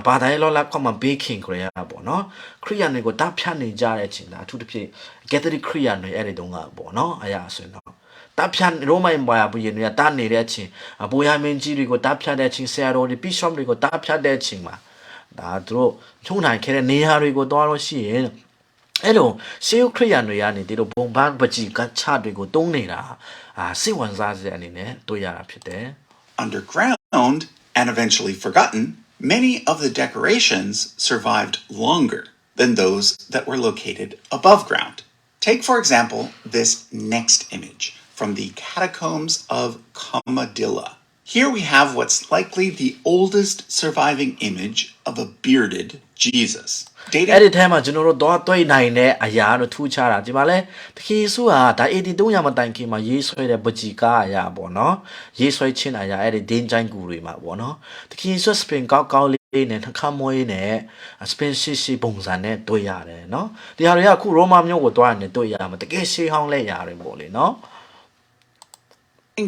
ဘာသာရေးလောလာခွန်မှာဘေးခင်ခရရတာပေါ့နော်ခရိယန်တွေကိုတပ်ဖြတ်နေကြတဲ့အချိန်ဒါအထူးသဖြင့် Catholic ခရိယန်တွေအဲ့ဒီတုန်းကပေါ့နော်အရာဆိုရင်တော့တပ်ဖြတ်ရိုမန်ဘာယာဘုရင်တွေကတားနေတဲ့အချိန်ဘိုးရမင်းကြီးတွေကိုတပ်ဖြတ်တဲ့အချိန်ဆရာတော်တွေ Bishop တွေကိုတပ်ဖြတ်တဲ့အချိန်မှာဒါသူတို့ချုံနိုင်ခဲ့တဲ့နေရာတွေကိုတွားလို့ရှိရင်အဲ့လိုရှေးခရိယန်တွေကနေဒီလိုဘုံဘန်းပကြီးကချတွေကိုတုံးနေတာစိတ်ဝင်စားစရာအနေနဲ့တွေ့ရတာဖြစ်တယ် Underground and eventually forgotten, many of the decorations survived longer than those that were located above ground. Take, for example, this next image from the catacombs of Kamadilla. Here we have what's likely the oldest surviving image of a bearded Jesus. အဲ့ဒီထဲမှာကျွန်တော်တို့တော့တွေ့နိုင်တဲ့အရာတို့ထူးခြားတာဒီမှာလဲတခီစုဟာဒါ83ရာမတိုင်ခင်မှာရေးဆွဲတဲ့ပကြီးကားအရာပေါ့နော်ရေးဆွဲချင်းအရာအဲ့ဒီဒင်းချိုင်းကူတွေမှာပေါ့နော်တခီဆွစပင်ကောက်ကောက်လေးနဲ့နှခမ်းမွေးနဲ့စပင်ရှိပုံစံနဲ့တွေ့ရတယ်နော်ဒီဟာတွေကအခုရိုမာမြို့ကိုတွားနေတွေ့ရမှာတကယ်ရှေးဟောင်းလက်ရာတွေပေါ့လေနော်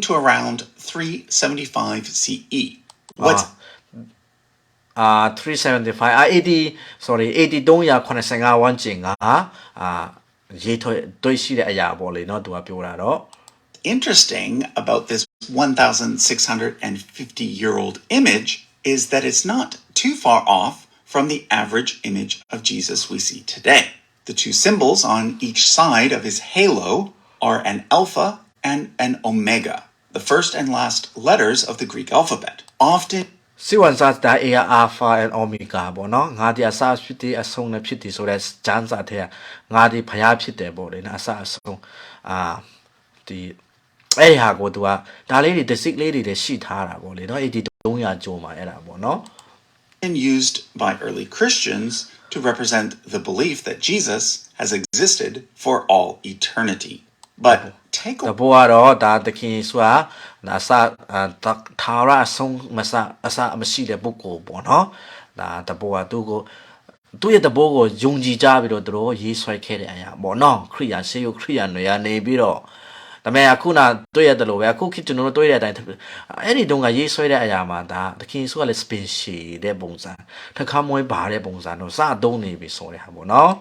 to around 375 CE. What's 375 83ရာ85ဝန်းကျင်ကရေးထွေးတွေ့ရှိတဲ့အရာပေါ့လေเนาะသူကပြောတာတော့ interesting about this 1,650-year-old image is that it's not too far off from the average image of Jesus we see today. The two symbols on each side of his halo are an alpha and an omega, the first and last letters of the Greek alphabet. Often စီဝန်စားတာ alpha and omega ပေါ့နော်ငါဒီအစဖြစ်တဲ့အဆုံးနဲ့ဖြစ်တယ်ဆိုတဲ့ကျမ်းစာထဲကငါဒီဖျားဖြစ်တယ်ပေါ့လေနော်အစအဆုံးဒီအဲ့ဒီဟာကိုသူကဒါလေးတွေ basic လေးတွေရှိထားတာပေါ့လေနော်8300ကျော်မှာအဲ့ဒါပေါ့နော် used by early Christians to represent the belief that Jesus has existed for all eternity. But take တဘောကတော့ဒါတခင်ဆိုတာဒါစထာဝရအဆုံးမစအစမရှိတဲ့ပုဂ္ဂိုလ်ပေါ့နော်ဒါတဘောကသူ့ရဲ့တဘောကိုယုံကြည်ကြပြီးတော့သူတို့ရေးဆွဲခဲ့တဲ့အရာပေါ့နော်ခရိယာရှေးယုခရိယာတွေကနေပြီးတော့ ဒါပေမဲ့အခုနတွေ့ရတယ်လို့ပဲအခုခေတ်ကျွန်တော်တို့တွေ့တဲ့အတိုင်းအဲ့ဒီတုန်းကရေးဆွဲတဲ့အရာမှာဒါသခင်ယေရှုကလည်း special တဲ့ပုံစံတစ်ခါမွေးပါတဲ့ပုံစံတော့စသုံးနေပြီဆိုတဲ့ဟာပေါ့နော်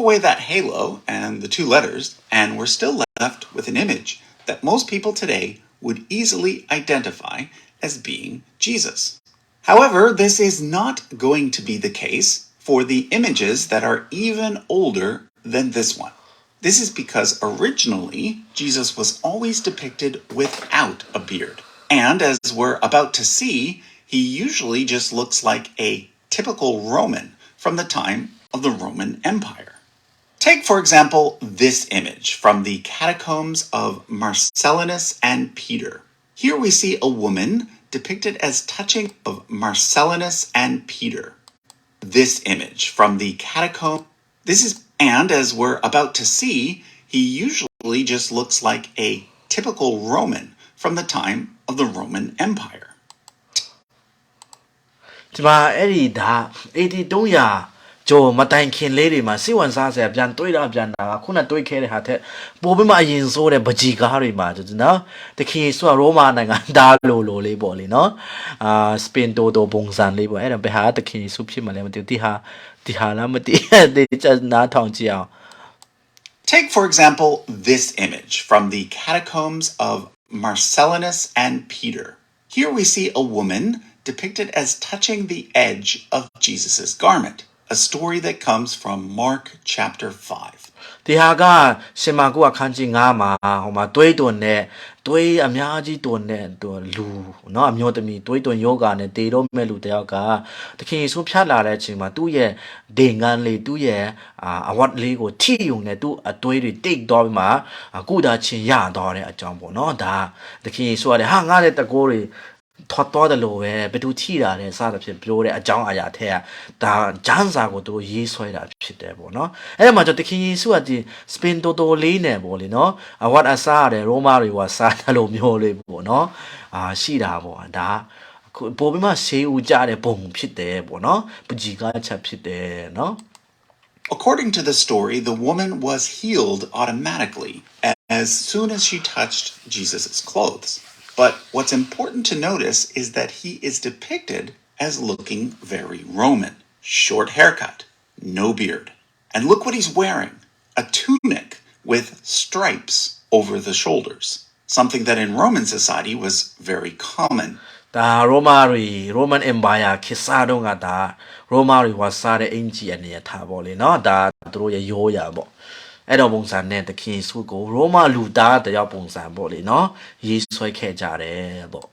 Away that halo and the two letters, and we're still left with an image that most people today would easily identify as being Jesus. However, this is not going to be the case for the images that are even older than this one. This is because originally Jesus was always depicted without a beard. And as we're about to see, he usually just looks like a typical Roman from the time of the Roman Empire. Take, for example, this image from the catacombs of Marcellinus and Peter. Here we see a woman depicted as touching of Marcellinus and Peter. This image from the catacomb, and as we're about to see, he usually just looks like a typical Roman from the time of the Roman Empire. ဒီမှာအဲ့ဒီဒါ8300ကျော်မတိုင်ခင်လေးတွေမှာစိဝန်စားဆရာပြန်တွေးတာပြန်တာခုနတွေးခဲ့တဲ့ဟာထက်ပိုပြီးမှအရင်ဆိုးတဲ့ပကြီကားတွေမှာကျွန်တော်နော်တခင်ဆိုရောမာနိုင်ငံဒါလိုလေးပေါ့လေနော်စပင်တိုပုံစံလေးပေါ့အဲ့ဒါဘယ်ဟာတခင်ဆိုဖြစ်မှလည်းမသိဘူးဒီဟာလားမသိဒီချက်နားထောင်ကြည့်အောင် Take, for example, this image from the catacombs of Marcellinus and Peter. Here we see a woman depicted as touching the edge of Jesus' garment, a story that comes from Mark chapter 5. ဒီဟာကရှင်မာကုအခန်းကြီး9မှာဟိုမှာတွေးတွန်နဲ့တွေးအများကြီးတွန်နဲ့လူเนาะအမျိုးသမီးတွေးတွန်ယောဂနဲ့တေတော့မဲ့လူတယောက်ကတခင်ယေရှုဖျက်လာတဲ့အချိန်မှာသူ့ရဲ့ဒေငန်းလေးသူ့ရဲ့အဝတ်လေးကိုထိယုံနဲ့သူ့အတွေးတွေတိတ်တော့ပြီးမှကုတာချင်းရတော့တဲ့အကြောင်းပေါ့เนาะဒါတခင်ယေရှုကလည်းဟာငါတဲ့တကိုးတွေထော်တော်တယ်လို့ပဲဘယ်သူထိတာလဲစသဖြင့်ပြောတဲ့အကြောင်းအရာထက်ကဒါဂျန်စာကိုသူတို့ရေးဆွဲတာဖြစ်တယ်ပေါ့နော်အဲ့ဒါမှကျတခင်ယေရှုကဒီစပင်တိုလေးနဲ့ပေါ့လေနော်အဝတ်အစားရတယ်ရောမတွေကစားတယ်လို့မျိုးလေးပေါ့နော်ရှိတာပေါ့ဒါအခုပိုပြီးမှရှေးဦးကြတဲ့ပုံဖြစ်တယ်ပေါ့နော်ပကြီကားချက်ဖြစ်တယ်နော် According to the story, the woman was healed automatically as soon as she touched Jesus' clothes. But what's important to notice is that he is depicted as looking very Roman. Short haircut, no beard. And look what he's wearing, a tunic with stripes over the shoulders, something that in Roman society was very common. ဒါ Roman Empire ခေတ်စားတော့ကဒါ တွေဝါစားတဲ့အင်ဂျီအနေနဲ့ထားပေါ့လေနော်ဒါသူတို့ရဲ့ရိုးရာပေါ့အဲ့တော့ပုံစံနဲ့တခင်စုကိုရောမလူသားတယောက်ပုံစံပေါ့လေနော်ရေးဆွဲခဲ့ကြတယ်ပေါ့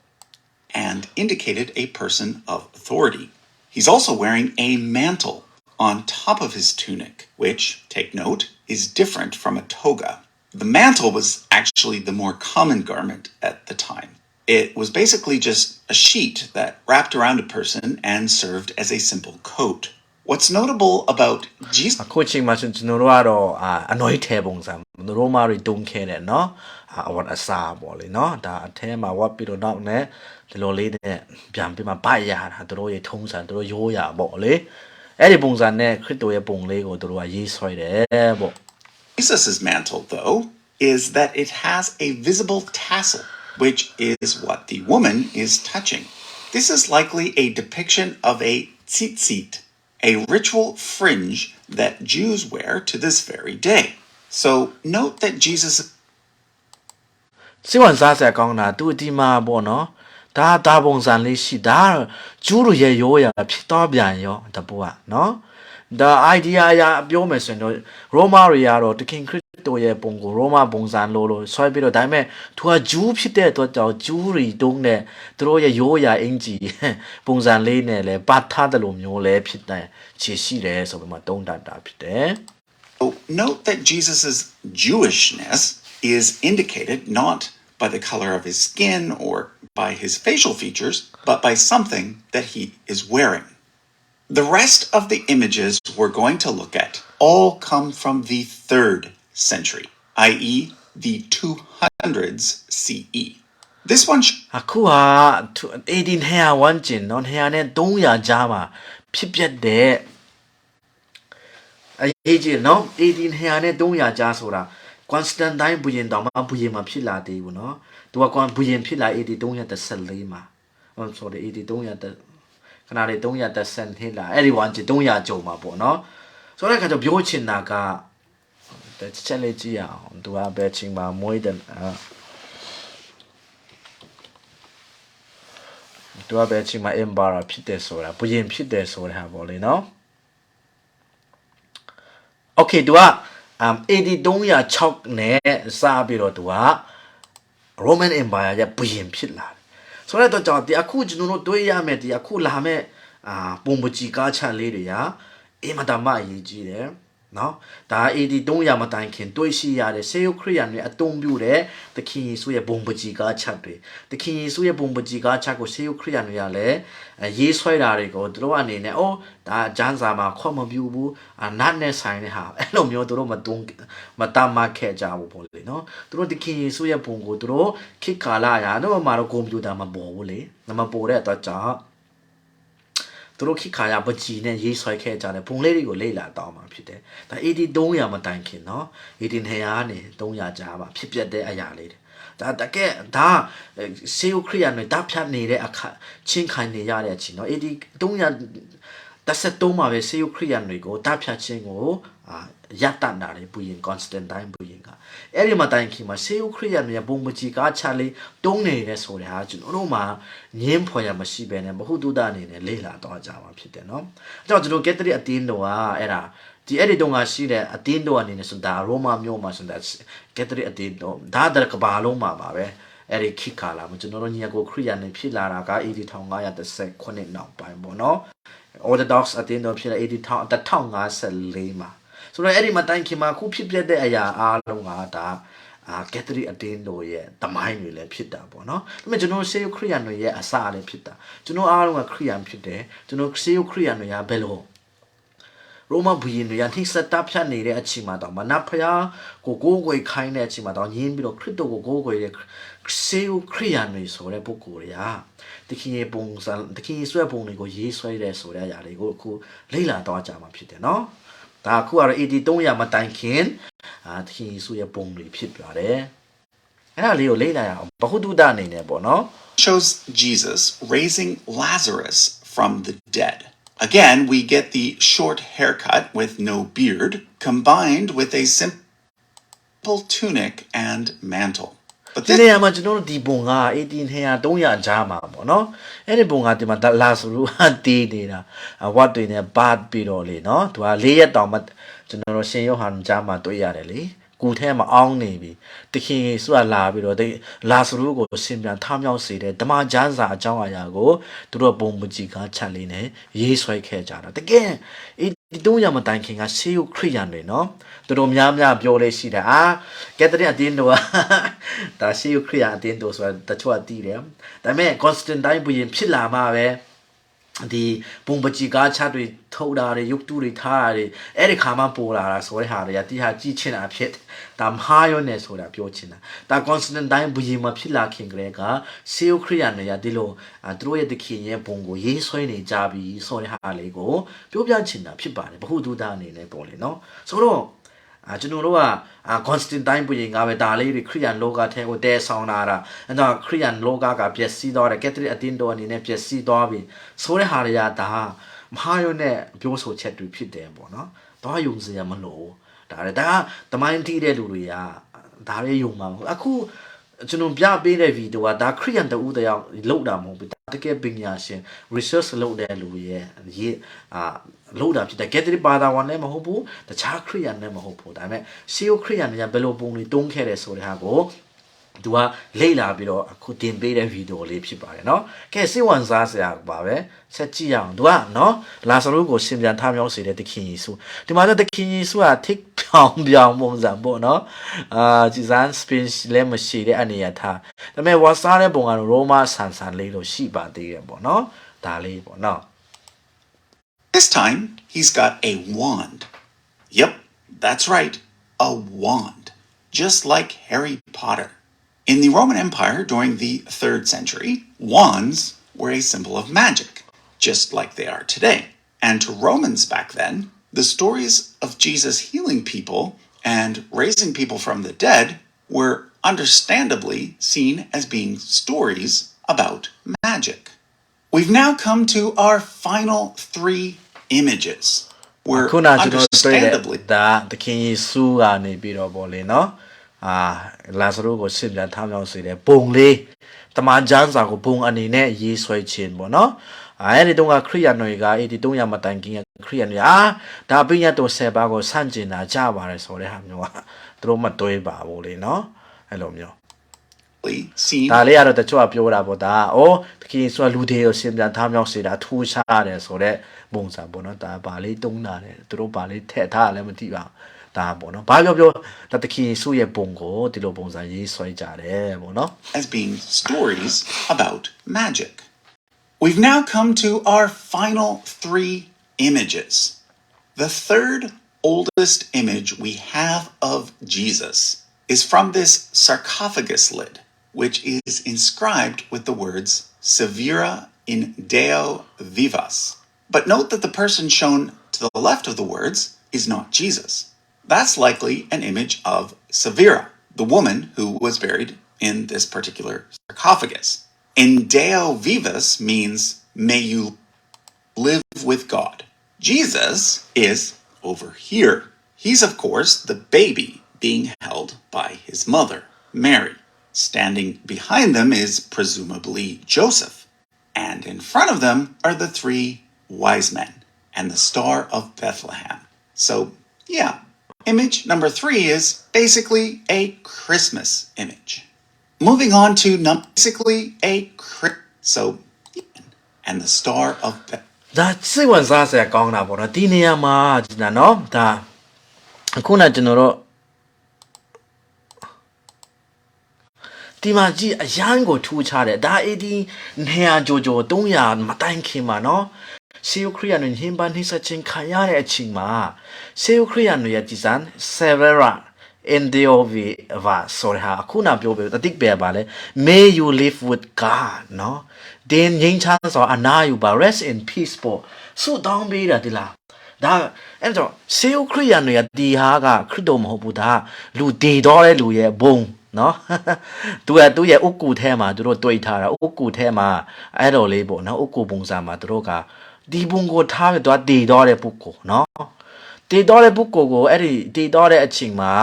and indicated a person of authority. He's also wearing a mantle on top of his tunic, which, take note, is different from a toga. The mantle was actually the more common garment at the time. It was basically just a sheet that wrapped around a person and served as a simple coat. What's notable about Jesus အခုချိန်မှာကျွန်တော်တို့ကတော့အနွေးထဲပုံစံရောမတွေတုံးခဲ့တယ်နော်အဝတ်အစားပေါ့လေနော်ဒါအထဲမှာဝတ်ပြီးတော့နောက်နဲ့ဒီလိုလေးနဲ့ပြန်ပြီးမှဗတ်ရတာတို့ရဲ့ထုံးစံတို့ရိုးရာပေါ့လေအဲ့ဒီပုံစံနဲ့ခရစ်တော်ရဲ့ပုံလေးကိုတို့ကရေးဆွဲတယ်ပေါ့ Jesus' mantle, though, is that it has a visible tassel, which is what the woman is touching. This is likely a depiction of a tzitzit, a ritual fringe that Jews wear to this very day. So note that Jesus စိတ်ဝင်စားစရာကောင်းတာသူဒီမှာပေါ့နော်ဒါပုံစံလေးရှိဒါကျူးတို့ရဲ့ရိုးရာဖြစ်တော့ပြန်ရောတပူကနော်ဒါ idea အရာပြောမယ်ဆိုရင်တော့ရောမတွေကတော့တခင်ခရစ်တော်ရဲ့ပုံကိုရောမပုံစံလို့ဆွဲပြီးတော့ဒါပေမဲ့သူကဂျူးဖြစ်တဲ့အတွက်ကြောင့်ဂျူးတွေတုံးတဲ့သူတို့ရဲ့ရိုးရာအင်ဂျီပုံစံလေးနဲ့လဲပတ်ထားတယ်လို့မျိုးလဲဖြစ်တဲ့ခြေရှိတယ်ဆိုပြီးမှတုံးတတ်တာဖြစ်တယ် note that Jesus's Jewishness is indicated not by the color of his skin or by his facial features, but by something that he is wearing. The rest of the images we're going to look at all come from the 3rd century, i.e. the 200s CE. This one အခုဟာ1800ဝန်းကျင်เนาะ200နဲ့300ကြားမှာဖြစ်ပျက်တဲ့အရေးကြီးเนาะ1800နဲ့300ကြားဆိုတာ Constantine ဘုရင်တောင်မှဘုရင်မှာဖြစ်လာသေးဘူးနော်သူကဘုရင်ဖြစ်လာ AD 314မှာ sorry AD 300ခဏလေး310နှစ်လာအဲ့ဒီ1300ကျော်မှာပေါ့နော်ဆိုတဲ့အခါကျပြောချင်တာကချက်လေးကြည့်ရအောင်သူကဘယ်ချိန်မှာမွေးတယ်သူကဘယ်ချိန်မှာ emperor ဖြစ်တယ်ဆိုတာဘုရင်ဖြစ်တယ်ဆိုတာပေါ့လေနော် Okay သူကAD 306နဲ့စပြီးတော့သူက Roman Empire ရဲ့ဘုရင်ဖြစ်လာတယ်ဆိုတော့ကြောင့်ဒီအခုကျွန်တော်တို့တွေးရမယ်ဒီအခုလာမယ်ပုံပကြီးကားချလေးတွေရာအမတမအရေးကြီးတယ်နော်ဒါ AD 300မတိုင်ခင်တွေးရှိရတဲ့ဆေယုခရိယန်တွေအတုံးပြတဲ့သခင်ယေရှုရဲ့ဘုံပကြီးကားချက်တွေသခင်ယေရှုရဲ့ဘုံပကြီးကားချက်ကိုဆေယုခရိယန်တွေကလည်းရေးဆွဲတာတွေကိုသူတို့အနေနဲ့အော်ဒါဂျန်စာမှာခေါ်မပြူဘူးနတ်နဲ့ဆိုင်တဲ့ဟာအဲ့လိုမျိုးသူတို့မတမ်းမခဲ့ကြဘူးပေါ့လေနော်သူတို့သခင်ယေရှုရဲ့ဘုံကိုသူတို့ခေတ်ကာလရာတော့မှာတော့ကွန်ပျူတာမပေါ်ဘူးလေမပေါ်တဲ့အတွက်ကြောင့်သူတို့ခိခါရပကြီးနဲ့ရေးဆွဲခဲ့ကြတယ်ဘုံလေးတွေကိုလေ့လာတော့မှာဖြစ်တယ်ဒါ AD 300မတိုင်ခင်နော် AD 200နဲ့300ကြားပါဖြစ်ပျက်တဲ့အရာလေးတွေဒါတကယ်ဒါဆေယုခရိယန်တွေတပ်ဖြတ်နေတဲ့အခါချင်းခိုင်နေရတဲ့အချိန်နော် AD 313မှာပဲဆေယုခရိယန်တွေကိုတပ်ဖြတ်ခြင်းကိုရတတ်တာလေဘုရင် Constantine ဘုရင်ကအဲ့ဒီမှာတိုင်ခင်မှာဆေယုခရိယန်တွေဘုံမကြီးကားချလေးတုံးနေတဲ့ဆိုတဲ့ဟာကျွန်တော်တို့မှာငင်းဖွယ်ရမရှိဘဲနဲ့ဘဟုတုတအနေနဲ့လေ့လာတော့ကြမှာဖြစ်တယ်နော်အဲ့တော့ကျွန်တော်ကက်သလစ်အတင်းတော်ကအဲ့ဒါဒီအဲ့ဒီတုန်းကရှိတဲ့အတင်းတော်အနေနဲ့ဆိုတာရိုမာမြို့မှာဆိုတာကက်သလစ်အတင်းတော်ဒါတကဘာလုံးမှာပါပဲအဲ့ဒီခိခါလာမှာကျွန်တော်တို့ညီအကိုခရိယန်တွေဖြစ်လာတာကAD 1519နောက်ပိုင်းပေါ့နော် Orthodox အတင်းတော်ဖြစ်လာAD 1054မှာဆိုတော့အဲ့ဒီမှာတိုင်ခင်မှာခုဖြစ်ပျက်တဲ့အရာအားလုံးကဒါကက်သလစ်အတင်းတော်ရဲ့တမိုင်းတွေလည်းဖြစ်တာပေါ့နော်ဒါပေမဲ့ကျွန်တော်ဆေးခရိယန်တွေရဲ့အစလည်းဖြစ်တာကျွန်တော်အားလုံးကခရိယန်ဖြစ်တယ်ကျွန်တော်ဆေးခရိယန်တွေကဘယ်လိုရိုမဘုရင်တွေကထိစတပ်ဖြတ်နေတဲ့အချိန်မှာတော့မနဖယားကိုကိုယ်ခိုင်းတဲ့အချိန်မှာတော့ယင်းပြီးတော့ခရစ်တော်ကိုကိုယ်တဲ့ဆေးခရိယန်တွေဆိုတဲ့ပုဂ္ဂိုလ်တွေကတခင်ရဲ့ပုံစံတခင်ရဲ့ဆွဲပုံတွေကိုရေးဆွဲတဲ့ဆိုတဲ့အရာတွေကိုအခုလေ့လာတော့ကြမှာဖြစ်တယ်နော်ဒါအခုကတော့ AD 300မတိုင်ခင်သခင်ယေရှုရဲ့ပုံတွေဖြစ်သွားတယ်အဲ့ဒါလေးကိုလေ့လာရအောင်ဘဟုတုတအနေနဲ့ပေါ့နော် shows Jesus raising Lazarus from the dead. Again, we get the short haircut with no beard combined with a simple tunic and mantle. But ဒီနေရာမှာကျွန်တော်တို့ဒီပုံကAD 200 300ကြားမှာပေါ့နော်အဲ့ဒီပုံကဒီမှာလာဆူဟာတီးနေတာဝတ်တွေနဲ့ဘတ်ပြီးတော့လေနော်သူက၄ရက်တောင်မှကျွန်တော်တို့ရှင်ယောဟန်ကြားမှာတွေ့ရတယ်လေကူထဲမှာအောင်းနေပြီတခင်ယေရှုကလာပြီးတော့လာဆူကိုဆင်ပြန်ထမြောက်စေတဲ့ဓမ္မကျမ်းစာအကြောင်းအရာကိုသူတို့ပုံမကြီးကားချက်လေးနဲ့ရေးဆွဲခဲ့ကြတာတကယ်ဒီ300မတိုင်ခင်ကဆေးရုပ်ခရိယန်တွေနော်တော်များပြောလေးရှိတယ်ကက်သလစ်အတင်းတော်ဒါဆေးရုပ်ခရိယန်အတင်းတော်ဆိုတာတချို့အတီးတယ်ဒါပေမဲ့ Constantine ဘုရင်ဖြစ်လာမှပဲဒီဘုံပကြီးကားချတွေထုတ်တာတွေရုပ်တုတွေထားတာတွေအဲ့ဒီခါမှပေါ်လာတာဆိုတဲ့ဟာတွေကတိဟာကြည့်ချင်တာဖြစ်ဒါမဟာယောနဲ့ဆိုတာပြောချင်တာဒါ Constantine ဘုရင်မဖြစ်လာခင်ကလေးကဆေးရုပ်ခရိယန်တွေကဒီလိုသူတို့ရဲ့သခင်ရဲ့ဘုံကိုရေးဆွဲနေကြပြီဆိုတဲ့ဟာလေးကိုပြောပြချင်တာဖြစ်ပါတယ်ဘဟုတုတအနေနဲ့ပေါ့လေနော်ဆိုတော့ကျွန်တော်တို့ကConstantine ဘုရင်ကပဲဒါလေးတွေခရိယန်လောကထဲကိုတဲဆောင်လာတာအဲ့တော့ခရိယန်လောကကပျက်စီးသွားတယ်ကက်သလစ်အတင်းတော်အနေနဲ့ပျက်စီးသွားပြီဆိုတဲ့ဟာတွေကဒါမဟာယောနဲ့ပြောဆိုချက်တွေဖြစ်တယ်ပေါ့နော်တော့ယုံစရာမလိုဒါကတမိုင်းတီးတဲ့လူတွေကဒါလေးယုံမှာအခုကျွန်တော်ပြပေးတဲ့ဗီဒီယိုကဒါခရိယန်တူတယောက်လောက်တာမဟုတ်ဘူးတကယ်ပညာရှင် research လုပ်တဲ့လူရဲ့လောက်တာဖြစ်တယ်ကက်သလစ်ဘာသာဝင်လည်းမဟုတ်ဘူးတခြားခရိယန်လည်းမဟုတ်ဘူးဒါပေမဲ့ရှေးခရိယန်တွေကဘယ်လိုပုံတွေတုံးခဲ့တယ်ဆိုတဲ့ဟာကိုသူကလေ့လာပြီးတော့အခုတင်ပေးတဲ့ဗီဒီယိုလေးဖြစ်ပါတယ်เนาะကဲစိတ်ဝင်စားစရာပါပဲဆက်ကြည့်အောင်သူကเนาะလာဆရုကိုရှင်ပြန်ထားမြောက်စေတဲ့သခင်ယေရှုဒီမှာတော့သခင်ယေရှုကထိပ်ပြောင်းပုံစံပေါ့เนาะဂျီဇန်စပင်းလည်းမရှိတဲ့အနေအထားဒါပေမဲ့ဝါစားတဲ့ပုံကတော့ရိုမာဆန်လေးလို့ရှိပါသေးတယ်ပေါ့เนาะဒါလေးပေါ့เนาะ this time he's got a wand. Yep, that's right, a wand, just like Harry Potter. In the Roman Empire during the 3rd century, wands were a symbol of magic, just like they are today. And to Romans back then, the stories of Jesus healing people and raising people from the dead were understandably seen as being stories about magic. We've now come to our final three images. Were ခုနကျွန်တော်တွေ့တဲ့ understandably ဒါသခင်ယေရှုကနေပြီးတော့ဗောလေနော်လာဇရုကိုရှင်းပြထားမြောက်စေတဲ့ပုံလေးတမန်ကျမ်းစာကိုပုံအနေနဲ့ရေးဆွဲခြင်းဗောနော်အဲ့ဒီတော့ခရိယာတွေကအဲ့ဒီ300မတိုင်ခင်ခရိယာတွေဒါပညာတော်10ပါးကိုစန့်ကျင်တာကြပါတယ်ဆိုတဲ့ဟာမျိုးကသူတို့မတွေးပါဘူးလေနော်အဲ့လိုမျိုး seen ဒါလေးကတော့တချို့ကပြောတာပေါ့ဒါသခင်ယေရှုကလူတွေကိုရှင်းပြထားမြောက်စေတာထူးခြားတယ်ဆိုတဲ့ပုံစံပေါ့နော်ဒါပါလေးတုံးတာတယ်သူတို့ပါလေးထည့်ထားလည်းမသိပါဘူးဒါပေါ့နော်ဘာပြောဒါသခင်ယေရှုရဲ့ပုံကိုဒီလိုပုံစံရေးဆွဲကြတယ်ပေါ့နော် as being stories about magic. We've now come to our final three images. The third oldest image we have of Jesus is from this sarcophagus lid, which is inscribed with the words Severa in Deo Vivas. But note that the person shown to the left of the words is not Jesus. That's likely an image of Severa, the woman who was buried in this particular sarcophagus. In Deo Vivas means may you live with God. Jesus is over here. He's, of course, the baby being held by his mother, Mary. Standing behind them is presumably Joseph. And in front of them are the three wise men and the Star of Bethlehem. So, yeah, image number 3 is basically a Christmas image. Moving on to basically a and the Star of Bethlehem. ဒါစိတ်ဝင်စားစရာကောင်းတာပေါ့နော်ဒီနေရာမှာနော်ဒါအခုနကျွန်တော်တို့ဒီမှာကြည့်အရန်ကိုထူးခြားတယ်ဒါAD 200ကျော်300မတိုင်ခင်မှာနော်ဆေယခရီးယာန်တွေဟင်းပန်းနှိစချင်းခံရတဲ့အချိန်မှာဆေယခရီးယာန်တွေရဲ့ဒီဇန် Severa in the Ova ဆိုရဟာအခုနပြောပြအတိတ်ပဲပါလေ May you live with God နော်တင်းငင်းချမ်းဆိုအနာယူပါ rest in peace ပေါ့ဆုတောင်းပေးတာဒီလားဒါအဲ့တော့ဆေယခရီးယာန်တွေကဒီဟာကခရစ်တော်မဟုတ်ဘူးဒါလူတည်တော်တဲ့လူရဲ့ဘုံနော်သူရဲ့ဥက္ကူထဲမှာသူတို့တွေ့ထားတာဥက္ကူထဲမှာအဲ့တော်လေးပေါ့နော်ဥက္ကူပုံစံမှာသူတို့ကဒီဘုံကိုထားပြီးတော့တည်တော်တဲ့ပုဂ္ဂိုလ်နော်တည်တော်တဲ့ပုဂ္ဂိုလ်ကိုအဲ့ဒီတည်တော်တဲ့အချိန်မှာ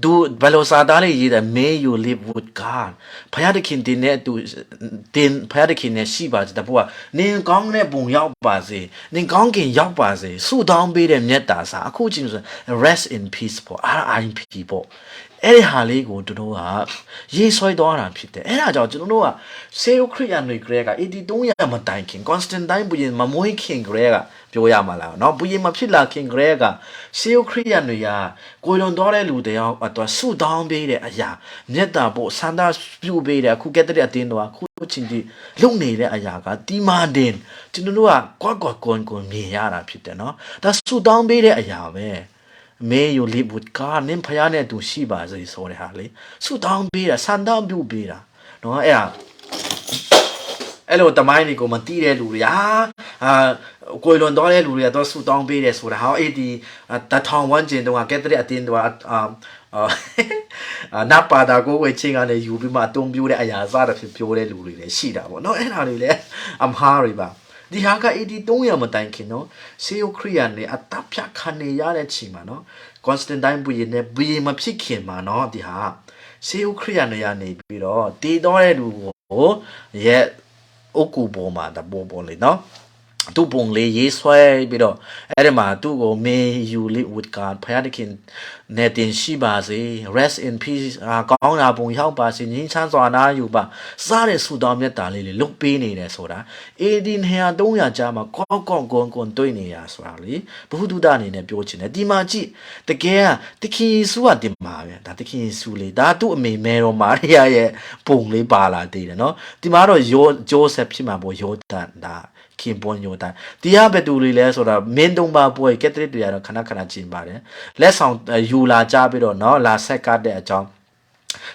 သူဘယ်လိုစာသားလေးရေးတယ် May you live with God ဖယားတခင်တင်တဲ့သူတင်ဖယားတခင်နဲ့ရှိပါတဲ့ဘုရားနင်ကောင်းတဲ့ဘုံရောက်ပါစေနင်ကောင်းကင်ရောက်ပါစေဆုတောင်းပေးတဲ့မြတ်တာစာအခုချင်းဆို rest in peace ပေါ့ RIP ပေါ့အဲ့ဒီဟာလေးကိုတို့ကရေးဆွဲသွားတာဖြစ်တယ်အဲ့ဒါကြောင့်ကျွန်တော်တို့ကဆေယခရီးယာန်တွေက8300မတိုင်ခင် Constantine ဘုရင်မမွေးခင်ကလေးကပြောရမှာလားเนาะဘုရင်မဖြစ်လာခင်ကလေးကဆေယခရီးယာန်တွေကကိုယ်လွန်တော်တဲ့လူတယောက်အတွက်ဆုတောင်းပေးတဲ့အရာမြတ်တာဖို့ဆန္ဒပြုပေးတဲ့အခုကက်သလစ်အသင်းတော်ကခုချင်းကြီးလုံနေတဲ့အရာကတီမာတင်ကျွန်တော်တို့ကကွန်မြင်ရတာဖြစ်တယ်เนาะဒါဆုတောင်းပေးတဲ့အရာပဲ May you live with God နင်ဖယားနဲ့တူရှိပါစေဆိုတဲ့ဟာလေဆုတောင်းပေးတာဆန္ဒပြုပေးတာเนาะအဲ့လိုတမိုင်းတွေကိုမသိတဲ့လူတွေကိုယ်လွန်တော်တဲ့လူတွေကတော့ဆုတောင်းပေးတယ်ဆိုတာဟောအဲ့ဒီတထောင်ဝန်းကျင်တုန်းကကက်သလစ်အသင်းတော်နတ်ပါတာကိုဝေချင်းကနေယူပြီးမှအတုံးပြိုးတဲ့အရာစားတဲ့ဖြစ်ပြိုးတဲ့လူတွေလည်းရှိတာပေါ့เนาะအဲ့ဒါတွေလည်းအမှားတွေပါဒီဟာက8300မတိုင်ခင်နော်ဆေယခရီးယာန်နဲ့အတပ်ဖြတ်ခံနေရတဲ့ချိန်မှာနော်ကွန်စတန်တိုင်းဘုရင်နဲ့ဘုရင်မဖြစ်ခင်မှာနော်ဒီဟာဆေယခရီးယာန်တွေကနေပြီးတော့တည်တော်တဲ့လူကိုရဲ့အုတ်ကူပေါ်မှာတပေါ်လေနော်သူပုံလေးရေးဆွဲပြီးတော့အဲ့ဒီမှာသူ့ကို May you live with God ဖယားတခင်နဲ့တင်ရှိပါစေ rest in peace ကောင်းတာပုံရောက်ပါစေငြိမ်းချမ်းစွာနာယူပါစားတဲ့ဆုတောင်းမြတ်တာလေးတွေလုပ်ပေးနေတယ်ဆိုတာ300ကြာမှာကွန်တွေ့နေရဆိုတာလေဘုဟုတုဒအနေနဲ့ပြောချင်တယ်ဒီမှာကြည့်တကယ်ကတခင်ယေရှုကတင်ပါပဲဒါတခင်ယေရှုလေဒါသူ့အမေမဲတော်မာရိယာရဲ့ပုံလေးပါလာသေးတယ်နော်ဒီမှာတော့ဂျိုးဆက်ဖြစ်မှာပေါ့ယောသန်ဒါခင်ပွန်ညိုတန်ဒီဟာဘယ်သူတွေလဲဆိုတာမင်းတုံပါပွဲကက်သလစ်တွေကတော့ခဏကျင်ပါတယ်လက်ဆောင်ယူလာကြပြီးတော့เนาะလာဆက်ကတဲ့အကြောင်း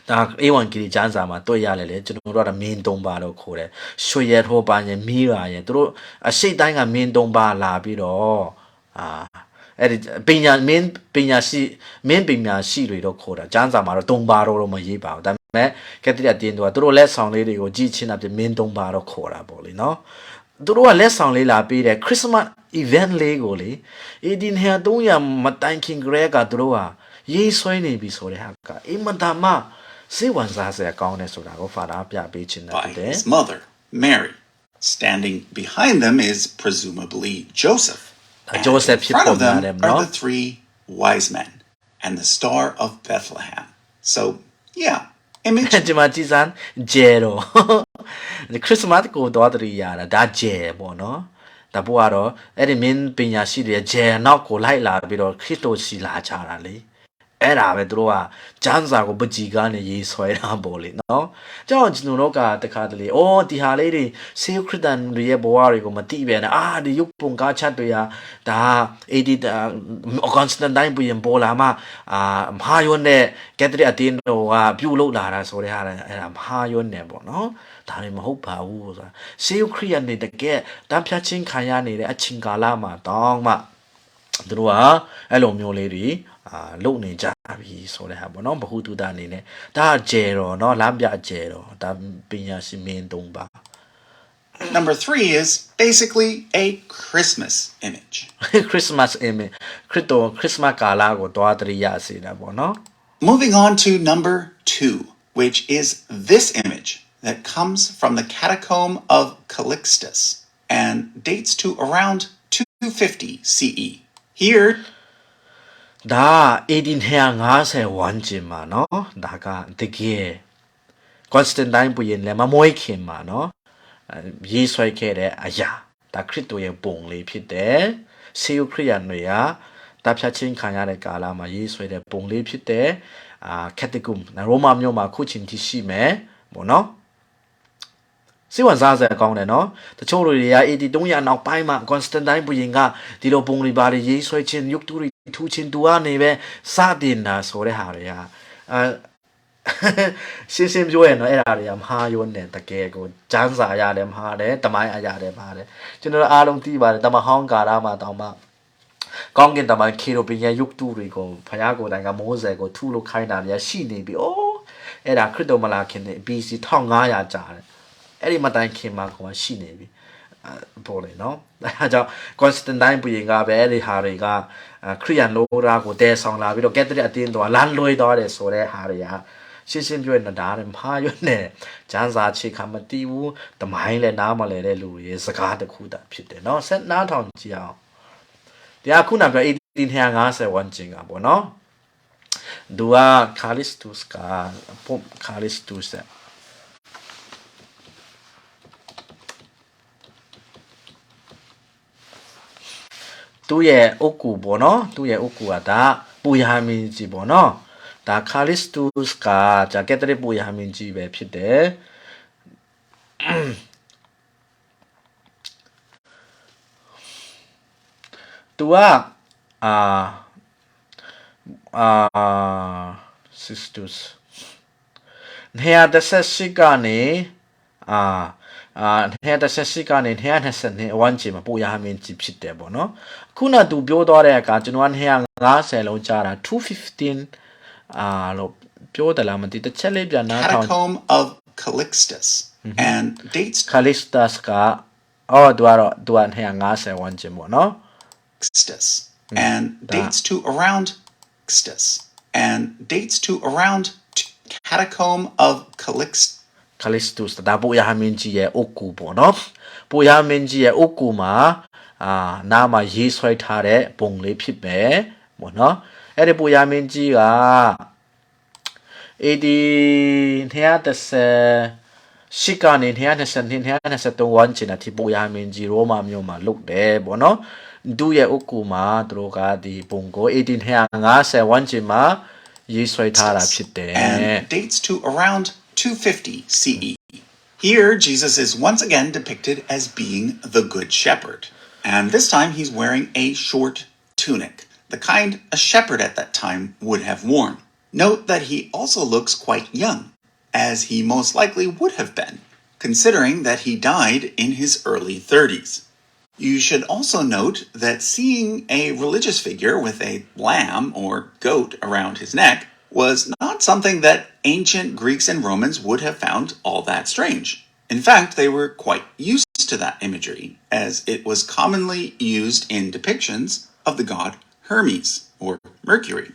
ဒါA1 ကီကျန်းစာမှာတွေ့ရလဲလေကျွန်တော်တို့ကမင်းတုံပါလို့ခေါ်တယ်ရွှေရထောပါရင်မီးရာရင်တို့အရှိတ်တိုင်းကမင်းတုံပါလာပြီးတော့ အဲ့ဒီပညာရှိတွေတော့ခေါ်တာကျမ်းစာမှာတော့3ပါတော့မရေးပါဘူးဒါပေမဲ့ကက်သလစ်အတင်းတို့ကသူတို့လက်ဆောင်လေးတွေကိုကြည့်ချင်းအပြင်မင်း3ပါတော့ခေါ်တာပေါ့လေနော်သူတို့ကလက်ဆောင်လေးလာပေးတယ်ခရစ်စမတ် event လေးကိုလေ300မတိုင်ခင်ကလေးကသူတို့ကရေးဆွဲနေပြီဆိုတဲ့ဟာကအင်မတန်မှစိတ်ဝင်စားစရာကောင်းတယ်ဆိုတာကိုဖာသာပြပေးချင်တယ် by his mother, Mary. Standing behind them is presumably Joseph. And Joseph in front of them no? are the 3 wise men and the star of Bethlehem. So, yeah, image ဒီမှာကြည်စမ်းဂျယ်တော့ခရစ်စမတ်ကိုတော့တရီရတာဒါဂျယ်ပေါ့နော်ဒါပို့ကတော့အဲ့ဒီမင်းပညာရှိတွေဂျယ်နောက်ကိုလိုက်လာပြီးတော့ခရစ်တော်ရှိလာကြတာလေအဲ့ဒါပဲသူတို့ကကျမ်းစာကိုပကြီးကနေရေးဆွဲတာပေါ့လေနော်ကြောင့်ကျွန်တော်တို့ကတခါတလေအော်ဒီဟာလေးတွေဆေးခရစ်တန်တွေရဲ့ဘဝတွေကိုမသိပဲနဲ့ဒီရုပ်ပုံကားချက်တွေကဒါကွန်စတန်တိုင်းပြင်ပေါ်လာမှမဟာယွန်းနဲ့ကက်သလစ်အတင်းတော်ကပြုတ်လောက်လာတာဆိုတဲ့ဟာအဲ့ဒါမဟာယွန်းနဲ့ပေါ့နော်ဒါလည်းမဟုတ်ပါဘူးဆိုတာဆေးခရစ်ယာန်တွေတကယ်တမ်းဖြတ်ချင်းခံရနေတဲ့အချိန်ကာလမှာတောင်းမှသူတို့ကအဲ့လိုမျိုးလေးတွေလုံနေကြပြီဆိုတဲ့ဟာပေါ့နော်ဘ ഹു တုဒအနေနဲ့ဒါကျဲတော့နော်လမ်းပြကျဲတော့ဒါပညာရှင်မင်း3ပါ Number 3 is basically a Christmas image. Christmas image ခရစ်တော်ခရစ်စမတ်ကာလကိုတွားတရိယာစေတာပေါ့နော် Moving on to number 2, which is this image that comes from the catacomb of Calixtus and dates to around 250 CE. Here, ဒါ1850ဝန်းကျင်မှာနော်ဒါကတကယ်ကွန်စတန်တိုင်းဘုရင်လည်းမမွေးခင်မှာနော်ရေးဆွဲခဲ့တဲ့အရာဒါခရစ်တော်ရဲ့ပုံလေးဖြစ်တယ်ဆေးခရစ်ယာန်တွေကတပ်ဖြတ်ချင်းခံရတဲ့ကာလမှာရေးဆွဲတဲ့ပုံလေးဖြစ်တယ်ကက်တဂုမ်ရိုမာမြို့မှာခုချင်းတိရှိမယ်ပေါ့နော်စိတ်ဝင်စားစရာကောင်းတယ်နော်တချို့လူတွေက8300နောက်ပိုင်းမှာကွန်စတန်တိုင်းဘုရင်ကဒီလိုပုံလေးပါရေးဆွဲခြင်းရုပ်တုတွေထူချင်းတူကနေပဲစတင်တာဆိုတဲ့ဟာတွေကရှင်းပြောရနော်အဲ့ဒါတွေကမဟာယွန်းနဲ့တကယ်ကိုကျမ်းစာရတယ်မဟာတယ်တမိုင်းအရာတယ်ပါတယ်ကျွန်တော်အားလုံးသိပါတယ်တမဟောင်းကာလမှာတောင်မှကောင်းကင်တမန်ခေရိုပင်ရဲ့ရုပ်တုတွေကိုဖယားကိုယ်တိုင်ကမိုးဆယ်ကိုထူလို့ခိုင်းတာတွေရှိနေပြီအဲ့ဒါခရစ်တော်မလာခင်နဲ့ BC 1500ကြာတယ်အဲ့ဒီမတိုင်ခင်မှာကိုရှိနေပြီပေါ်လေနော်အဲကြောင့် Constantine ဘုရင်ကပဲအဲ့ဒီဟာတွေကခရိယန်လိုရာကိုတဲဆောင်လာပြီးတော့ကက်သလစ်အတင်းတော်လမ်းလွှဲသွားတယ်ဆိုတဲ့ဟာတွေကရှင်းပြောရင်ဒါလည်းမဟာရွတ်နဲ့ကျမ်းစာချိခါမတီးဘူးတမိုင်းလည်းနားမလဲတဲ့လူတွေစကားတစ်ခုတာဖြစ်တယ်နော်ဆက်နားထောင်ကြည့်အောင်တရားခုနပြော1850ဝန်းကျင်ကပေါ့နော်သူက Callistus က Pope Callistusသူရဲ့အုတ်ကူပေါ့နော်သူရဲ့အုတ်ကူကဒါပူရမင်းကြီးပေါ့နော်ဒါ Callistus ကဂျာကက်တရပူရမင်းကြီးပဲဖြစ်တယ်သူကSistus 118ကနေ118ကနေ120ဝန်းကျင်မှာပူရမင်းကြီးဖြစ်တယ်ပေါ့နော်ခုနသူပြောသွားတဲ့အခါကျွန်တော်250လုံးကြားတာ215လို့ပြောတယ်လားမသိတစ်ချက်လေးပြန်နားထောင် Catacomb of Calixtus and dates Calixtus ကသူက250ဝန်းကျင်ပေါ့နော် Calixtus and dates to around Catacomb of Calixtus ဒါပူရမင်းကြီးရဲ့အုတ်ကူပေါ့နော်ပူရမင်းကြီးရဲ့အုတ်ကူမှာနားမှာရေးဆွဲထားတဲ့ပုံလေးဖြစ်ပဲပေါ့နော်အဲ့ဒီပူရမင်းကြီးက230ကနေ223ဝန်းကျင်အထိပူရမင်းကြီးရိုမာမြို့မှာလုတ်တယ်ပေါ့နော်သူရဲ့အုတ်ကူမှာသူတို့ကဒီပုံကို1850ဝန်းကျင်မှာရေးဆွဲထားတာဖြစ်တယ် and dates to around 250 CE. Here, Jesus is once again depicted as being the Good Shepherd. And this time he's wearing a short tunic, the kind a shepherd at that time would have worn. Note that he also looks quite young, as he most likely would have been, considering that he died in his early 30s. You should also note that seeing a religious figure with a lamb or goat around his neck was not something that ancient Greeks and Romans would have found all that strange. In fact, they were quite used to that imagery, as it was commonly used in depictions of the god Hermes or Mercury.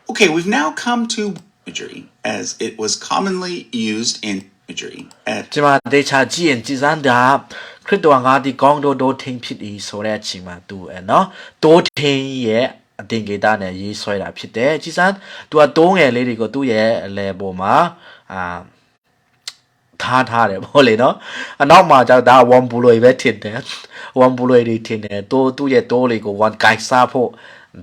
Okay, we've now come to imagery, as it was commonly used in imagery at ဒီမှာဒေချာကြည့်ရင်ကြည်စမ်းတာခရစ်တော်ကငါဒီကောင်းတို့ထင်းဖြစ်၏ဆိုတဲ့အချိန်မှာသူနော်တိုးထင်းရဲ့အတင်ကေတာနဲ့ရေးဆွဲတာဖြစ်တယ်ကြည်စမ်းသူကတိုးငယ်လေးတွေကိုသူ့ရဲ့အလဲပေါ်မှာထားတယ်ပေါ့လေနော်အနောက်မှာကျတော့ဒါဝန်ဘူလွေပဲထင်တယ်ဝန်ဘူလွေတွေထင်တယ်တိုးသူ့ရဲ့တိုးလေးကိုဝန်ကိုက်စားဖို့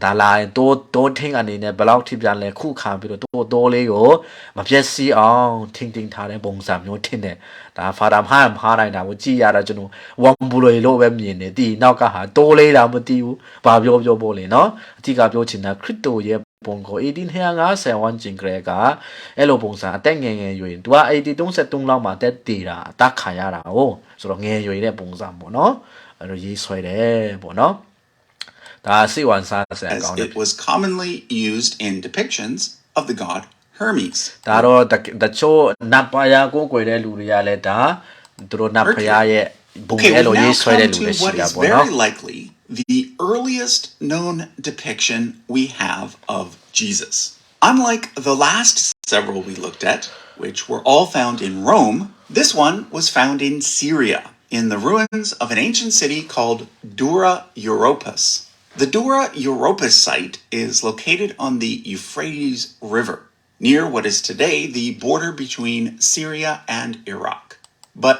ဒါလာရင်တိုးထင်းအနေနဲ့ဘယ်လောက်ထိပြန်လဲခုခံပြီးတော့တိုးလေးကိုမပြည့်စည်အောင်ထင်းထားတဲ့ပုံစံမျိုးထင်တယ်ဒါဖာဒါမှားနိုင်တာကိုကြည့်ရတာကျွန်တော်ဝန်ဘူလွေလို့ပဲမြင်တယ်ဒီနောက်ကဟာတိုးလေးတာမသိဘူးဘာပြောပေါ့လေနော်အတိကပြောချင်တာခရစ်တော်ရဲ့ပုံကို1850ဝန်းကျင်ကလေးကအဲ့လိုပုံစံအသက်ငယ်ရွယ်သူက83လောက်မှာတက်တည်တာအသက်ခံရတာဟုတ်ဆိုတော့ငယ်ရွယ်တဲ့ပုံစံပေါ့နော်အဲ့လိုရေးဆွဲတယ်ပေါ့နော်ဒါစိတ်ဝင်စားစရာကောင်းတယ် It was commonly used in depictions of the god Hermes ဒါတော့တချို့နတ်ပါယာကိုကိုွယ်တဲ့လူတွေကလည်းဒါသူတို့နတ်ဖယားရဲ့ပုံအဲ့လိုရေးဆွဲတဲ့လူတွေရှိတာပေါ့နော် very likely the earliest known depiction we have of Jesus. Unlike the last several we looked at, which were all found in Rome, this one was found in Syria, in the ruins of an ancient city called Dura Europos. The Dura Europos site is located on the Euphrates River, near what is today the border between Syria and Iraq. But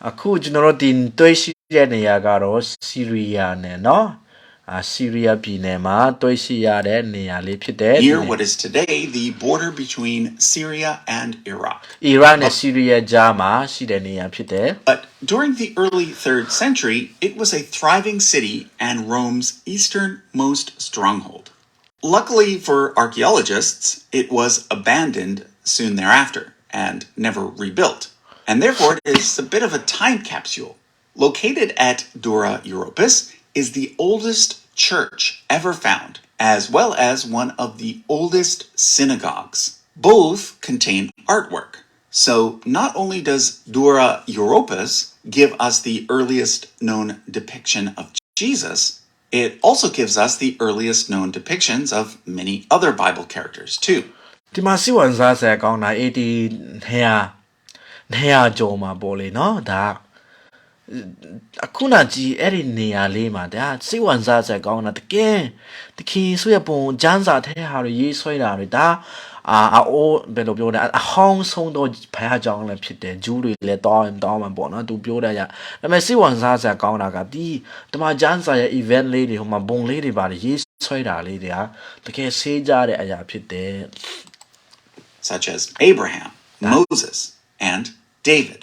အခုကျွန်တော်တို့ဒီတွေ့ရှိတဲ့နေရာကတော့ဆီးရီးယားနဲ့เนาะဆီးရီးယားပြည်နယ်မှာတွေ့ရှိရတဲ့နေရာလေးဖြစ်တယ် near what is today the border between Syria and Iraq. အီရတ်နဲ့ဆီးရီးယားကြားမှာရှိတဲ့နေရာဖြစ်တယ် But during the early 3rd century, it was a thriving city and Rome's easternmost stronghold. Luckily for archaeologists, it was abandoned soon thereafter and never rebuilt. And therefore, it is a bit of a time capsule. Located at Dura Europos is the oldest church ever found, as well as one of the oldest synagogues. Both contain artwork. So not only does Dura Europos give us the earliest known depiction of Jesus, it also gives us the earliest known depictions of many other Bible characters too. ဒီမှာစီဝန်စားဆရာကောင်းတာ200ကျော်မှာပေါ့လေနော်ဒါအခုနကြည့်အဲ့ဒီနေရာလေးမှာဒါစိတ်ဝင်စားစရာကောင်းတာတကယ်တခင်ဆိုရပုံကျန်းစာထဲဟာရေးဆွဲတာတွေဒါအိုးဘယ်လိုပြောလဲအဟောင်းဆုံးတော့ဖယားကြောင်းလည်းဖြစ်တယ်ဂျူးတွေလည်းတောင်းမှပေါ့နော်သူပြောတယ်ရဒါပေမဲ့စိတ်ဝင်စားစရာကောင်းတာကဒီတမကျန်းစာရဲ့ event လေးတွေဟိုမှာဘုံလေးတွေပါရေးဆွဲတာလေးတွေကတကယ်ဆေးကြတဲ့အရာဖြစ်တယ် such as Abraham, Moses, and David.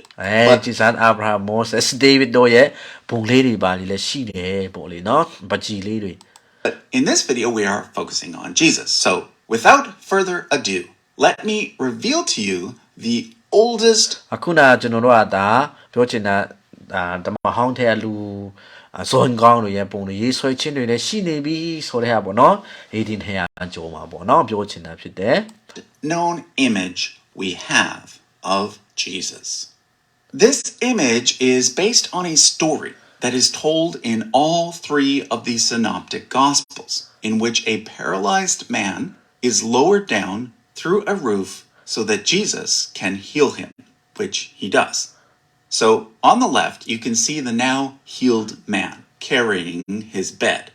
ကြည်စမ်း Abraham Moses David တို့ရဲ့ဘုံလေးတွေပါလည်းရှိတယ်ပေါ့လေနော်ပကြီးလေးတွေ But in this video we are focusing on Jesus. So without further ado, let me reveal to you the oldest အခုနကျွန်တော်တို့ကဒါပြောချင်တာဓမ္မဟောင်းထဲကလူဇွန်ကောင်းတွေရဲ့ပုံတွေရေးဆွဲခြင်းတွေလည်းရှိနေပြီဆိုတဲ့ဟာပေါ့နော်1800ကျော်မှာပေါ့နော်ပြောချင်တာဖြစ်တယ် known image we have of Jesus. This image is based on a story that is told in all 3 of the synoptic gospels, in which a paralyzed man is lowered down through a roof so that Jesus can heal him, which he does. So on the left, you can see the now healed man carrying his bed.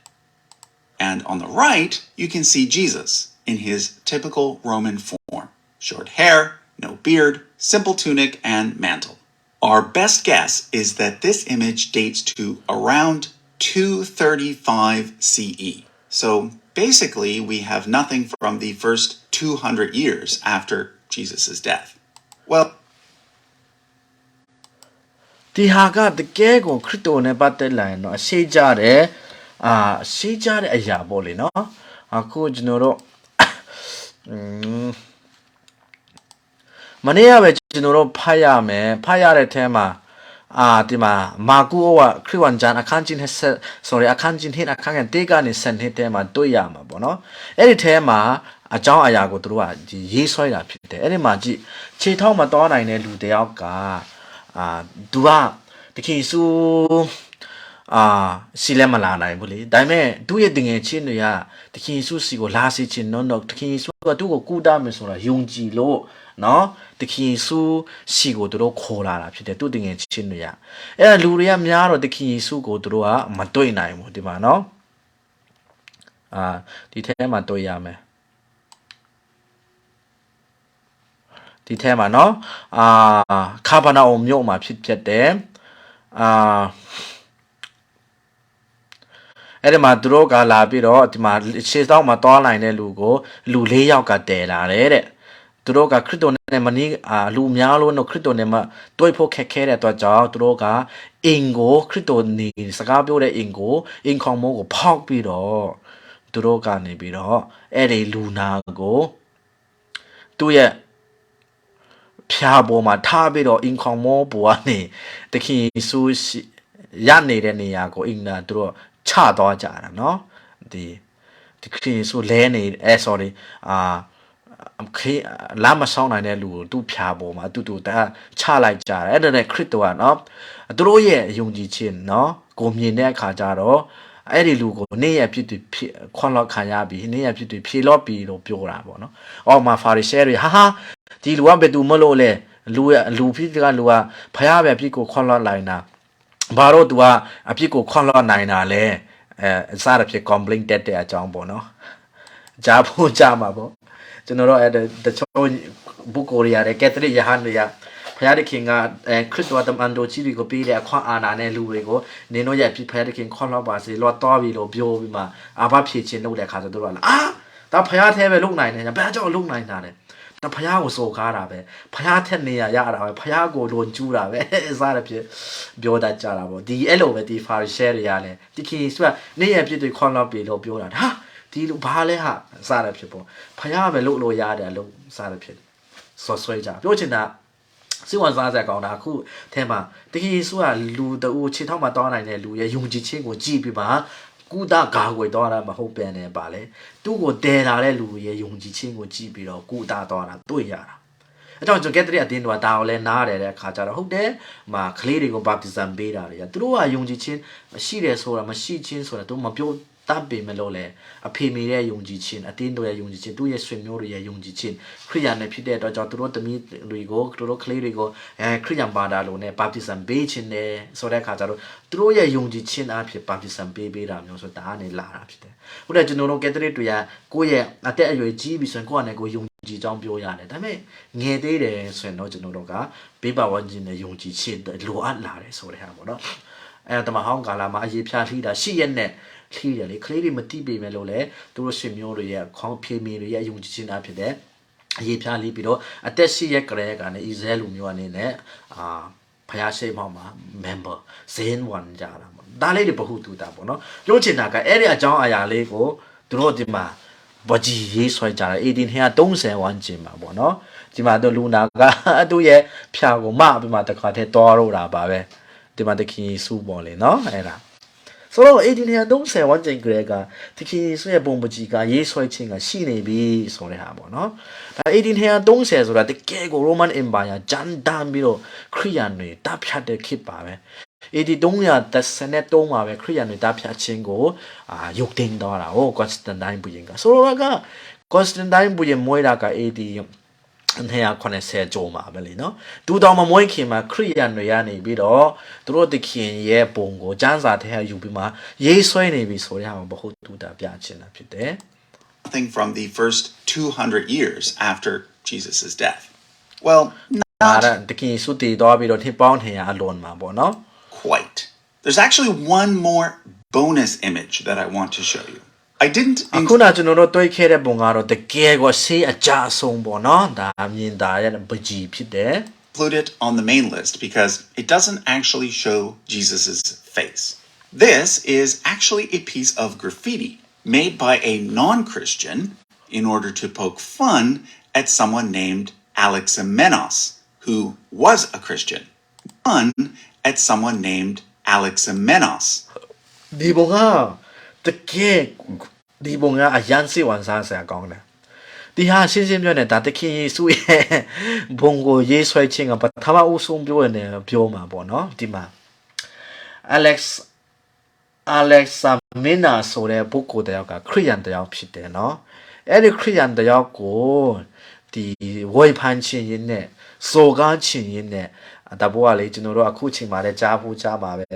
And on the right, you can see Jesus in his typical Roman form. Short hair, no beard, simple tunic, and mantle. Our best guess is that this image dates to around 235 CE. So basically, we have nothing from the first 200 years after Jesus' death. Well, ဒီဟာကတကယ်ကိုခရစ်တော်နဲ့ပတ်သက်လာရင်တော့ရှေ့ကြတဲ့အရာပေါ့လေနော်အခုကျွန်တော်တို့မနေ့ကပဲကျွန်တော်တို့ဖတ်ရမယ်ဖတ်ရတဲ့အဲမှာ ဒီမှာမာကုကခရစ်ဝင်ကျမ်းအခန်းကြီးsorry အခန်းကြီးဟစ်အခန်းငယ်တေကနေစံဟစ်တဲမှာတွေ့ရမှာပေါ့နော်အဲ့ဒီထဲမှာအကြောင်းအရာကိုသူတို့ကဒီရေးဆွဲတာဖြစ်တယ်အဲ့ဒီမှာကြည့်ခြေထောက်မတော်နိုင်တဲ့လူတယောက်ကသူကတခင်စုစီလဲမလာနိုင်ဘူးလေဒါပေမဲ့သူ့ရဲ့တငယ်ချင်းတွေကတခင်စုစီကိုလာစေချင်တော့တခင်စုကသူ့ကိုကူတာမယ်ဆိုတာယုံကြည်လို့နော်တခင်စုစီကိုသူတို့ခေါ်လာတာဖြစ်တယ်သူ့တငယ်ချင်းတွေကအဲ့ဒါလူတွေကများတော့တခင်စုကိုသူတို့ကမတွေ့နိုင်ဘူးဒီမှာနော်ဒီထဲမှာတွေ့ရမယ်ဒီထဲမှာနော်ခါဘာနာအုံမြို့မှာဖြစ်တယ်အဲ့ဒီမှာသူတို့ကလာပြီးတော့ဒီမှာခြေထောက်မှာတောင်းနိုင်တဲ့လူကိုလူ၄ယောက်ကတည်လာတယ်တဲ့သူတို့ကခရစ်တော်နဲ့မနီးလူများလို့ခရစ်တော်နဲ့မတွေ့ဖို့ခက်ခဲတဲ့အတွက်ကြောင့်သူတို့ကအင်ကိုခရစ်တော်နေစကားပြောတဲ့အင်ကိုအင်ခေါင်မိုးကိုဖောက်ပြီးတော့သူတို့ကနေပြီးတော့အဲ့ဒီလူနာကိုသူ့ရဲ့ဖြာပေါ်မှာထားပြီးတော့အင်ခေါင်မိုးပေါ်ကနေတခင်ယေရှုရနေတဲ့နေရာကိုအင်နာသူတို့ချသွားကြတာเนาะဒီခရစ်ယေရှုလဲနေsorryလာမဆောင်နိုင်တဲ့လူကိုသူ့ဖြာပေါ်မှာတူတူတချလိုက်ကြတယ်အဲ့ဒါနဲ့ခရစ်တော်ကเนาะသူတို့ရဲ့ယုံကြည်ခြင်းเนาะကိုမြင်တဲ့အခါကျတော့အဲ့ဒီလူကိုနေ့ရက်ဖြစ်သူခွန်လောက်ခံရပြီးနေ့ရက်ဖြစ်သူဖြေလော့ပြီးလို့ပြောတာပေါ့နော်။အော်မှာဖာရီရှဲတွေဟာဒီလူကဘယ်သူမလို့လဲလူဖြစ်ကလူကဖယားပဲဖြစ်ကိုခွန်လောက်လိုက်တာဘာလို့ तू ကအဖြစ်ကိုခွန်လောက်နိုင်တာလဲအစားအဖြစ် complaint တက်တဲ့အကြောင်းပေါ့နော်။ကြားဖို့ကြားမှာပေါ့ကျွန်တော်တို့အဲ့တချို့ဘူကိုရီးယားရဲ့ကက်သလစ်ယဟန်တွေကဖယားတခင်ကခရစ်တော်တမန်တော်ကြီးတွေကိုပေးတဲ့အခွင့်အာဏာနဲ့လူတွေကိုနင်တို့ရဲ့ဖယားတခင်ခွန်လောက်ပါစေလောတော်ပြီလို့ပြောပြီးမှအာဘဖြည့်ခြင်းလုပ်တဲ့အခါဆိုတို့ကလာဒါဖယားသေးပဲလုပ်နိုင်တယ်ဘယ်ကြောင့်လုပ်နိုင်တာလဲဒါဖယားကိုစိုးကားတာပဲဖယားထက်နေရတာပဲဖယားကိုလွန်ကျူးတာပဲအစားတစ်ဖြစ်ပြောတတ်ကြတာပေါ့ဒီအဲ့လိုပဲဒီဖာရီရှဲတွေကလည်းဒီခင်ဆိုကနေရဖြစ်တွေခွန်လောက်ပြီလို့ပြောတာဟာဒီလူဘာလဲဟာအစားတစ်ဖြစ်ပေါ့ဖယားပဲလုပ်လို့ရတယ်လို့အစားတစ်ဖြစ်ဆော့ဆွဲကြပြောချင်တာစိတ်ဝင်စားစရာကောင်းတာအခုအဲမှာတကယ်ဆိုလူတူခြေထောက်မှာတောင်းနိုင်တဲ့လူရဲ့ယုံကြည်ခြင်းကိုကြည့်ပြီးမှကုသကာကွယ်တော့တာမဟုတ်ပြန်နဲ့ပါလေသူ့ကိုတည်လာတဲ့လူရဲ့ယုံကြည်ခြင်းကိုကြည့်ပြီးတော့ကုသတော့တာတွေ့ရတာအဲ့တော့ကျွန်တော်ကက်သလစ်အတင်းတို့ကဒါကိုလည်းနားရတယ်တဲ့အခါကျတော့ဟုတ်တယ်မှာကလေးတွေကိုဘာပတိဇံပေးတာတွေသူတို့ကယုံကြည်ခြင်းရှိတယ်ဆိုတာမရှိခြင်းဆိုတာသူမပြောတတ်ပေမဲ့လို့လေအဖေမေရဲ့ယုံကြည်ခြင်းအတင်းတို့ရဲ့ယုံကြည်ခြင်းသူ့ရဲ့ဆွေမျိုးတွေရဲ့ယုံကြည်ခြင်းခရိယာန်နဲ့ဖြစ်တဲ့အတွက်ကြောင့်သူတို့တမီးတွေကိုသူတို့ကလေးတွေကိုခရိယာန်ဘာသာလို့နဲ့ဘာပတိဇံပေးခြင်းနဲ့ဆိုတဲ့အခါကျတော့သူတို့ရဲ့ယုံကြည်ခြင်းအဖြစ်ဘာပတိဇံပေးတာမျိုးဆိုတာကနေလာတာဖြစ်တယ်။ဟုတ်တယ်ကျွန်တော်တို့ကက်သလစ်တွေကကိုယ့်ရဲ့အသက်အရွယ်ကြီးပြီဆိုရင်ကိုယ့်အနေကိုယုံကြည်ကြောင်းပြောရတယ်ဒါပေမဲ့ငယ်သေးတယ်ဆိုရင်တော့ကျွန်တော်တို့ကဘေးပါဝန်းကျင်နဲ့ယုံကြည်ခြင်းလိုအပ်လာတယ်ဆိုတဲ့ဟာပေါ့နော်။အဲတမဟောင်းကာလာမှာအရေးဖြားလှီးတာရှိရက်နဲ့ခလီတယ်လေခလီတွေမတိပေမဲ့လို့လေသူတို့ဆွေမျိုးတွေရဲ့ခေါင်းဖြေမီတွေရဲ့ယုံကြည်ခြင်းအဖြစ်တဲ့အရေးဖြားလေးပြီးတော့အသက်ရှိရကလေးကနေအစ္စရေးလူမျိုးအနေနဲ့ဖယားရှိမောက်မှာ member ဇင်းဝန်ကြတာပေါ့ဒါလေးတွေဘဟုတူတာပေါ့နော်ပြောချင်တာကအဲ့ဒီအကြောင်းအရာလေးကိုသူတို့ဒီမှာဘကြီးရေးဆွဲကြတာ1830ဝန်းကျင်မှာပေါ့နော်ဒီမှာတော့လူနာကသူ့ရဲ့ဖြာကိုမပြီးမှတခါတည်းတော်တော့တာပါပဲဒီမှာတခင်စုပေါ်လေနော်အဲ့ဒါဆိုတော့1830ဝန်းကျင်ကလေးကတခင်ဆွဲပုံပကြီးကရေးဆွဲခြင်းကရှိနေပြီဆိုတဲ့ဟာပေါ့နော်ဒါ1830ဆိုတာတကယ်ကို Roman Empire ဂျန်တန်ပြီးတော့ခရိယန်တွေတပ်ဖြတ်တဲ့ခေတ်ပါပဲ1333မှာပဲခရိယန်တွေတပ်ဖြတ်ခြင်းကိုရုပ်သိမ်းသွားတာဟို Constantine ဘုရင်ကဆိုတော့က Constantine ဘုရင်မွေးတာက290ကျော်မှာပဲလေနော်သူတောင်မမွေးခင်မှာခရိယန်တွေကနေပြီးတော့သူတို့တခင်ရဲ့ပုံကိုကျမ်းစာထဲကယူပြီးမှရေးဆွဲနေပြီဆိုတဲ့ဟာကိုဘဟုတူတာပြချင်တာဖြစ်တယ် Nothing from the first 200 years after Jesus' death. Well, not တခင်စုတည်သွားပြီးတော့ထင်ပေါင်းထင်ရအလွန်မှာပေါ့နော် quite. There's actually one more bonus image that I want to show you. I didn't အခုနကျွန်တော်တို့တွေ့ခဲ့တဲ့ပုံကတော့တကယ်ကိုဆေးအကြအဆုံးပေါ့နော်ဒါမြင်တာရဲ့ပကြီးဖြစ်တယ် include it on the main list because it doesn't actually show Jesus's face. This is actually a piece of graffiti made by a non-Christian in order to poke fun at someone named Alexamenos, who was a Christian. Fun at someone named Alexamenos. ဒီပုံကတကယ်ဒီပုံကအရန်စီဝန်စားဆရာကောင်းတယ်ဒီဟာရှင်းရှင်းပြောနေတာတခင်ယေရှုရဲ့ဘုံကိုရေးဆွဲခြင်းကပထမအဆုံးပြောနေပြောမှာပေါ့နော်ဒီမှာ Alexamenos ဆိုတဲ့ပုဂ္ဂိုလ်တယောက်ကခရိယန်တယောက်ဖြစ်တယ်နော်အဲ့ဒီခရိယန်တယောက်ကိုဒီဝေဖန်ခြင်းရင်းနဲ့စော်ကားခြင်းရင်းနဲ့တဘောကလေကျွန်တော်တို့အခုချိန်မှာလည်းကြားဖို့ကြားပါပဲ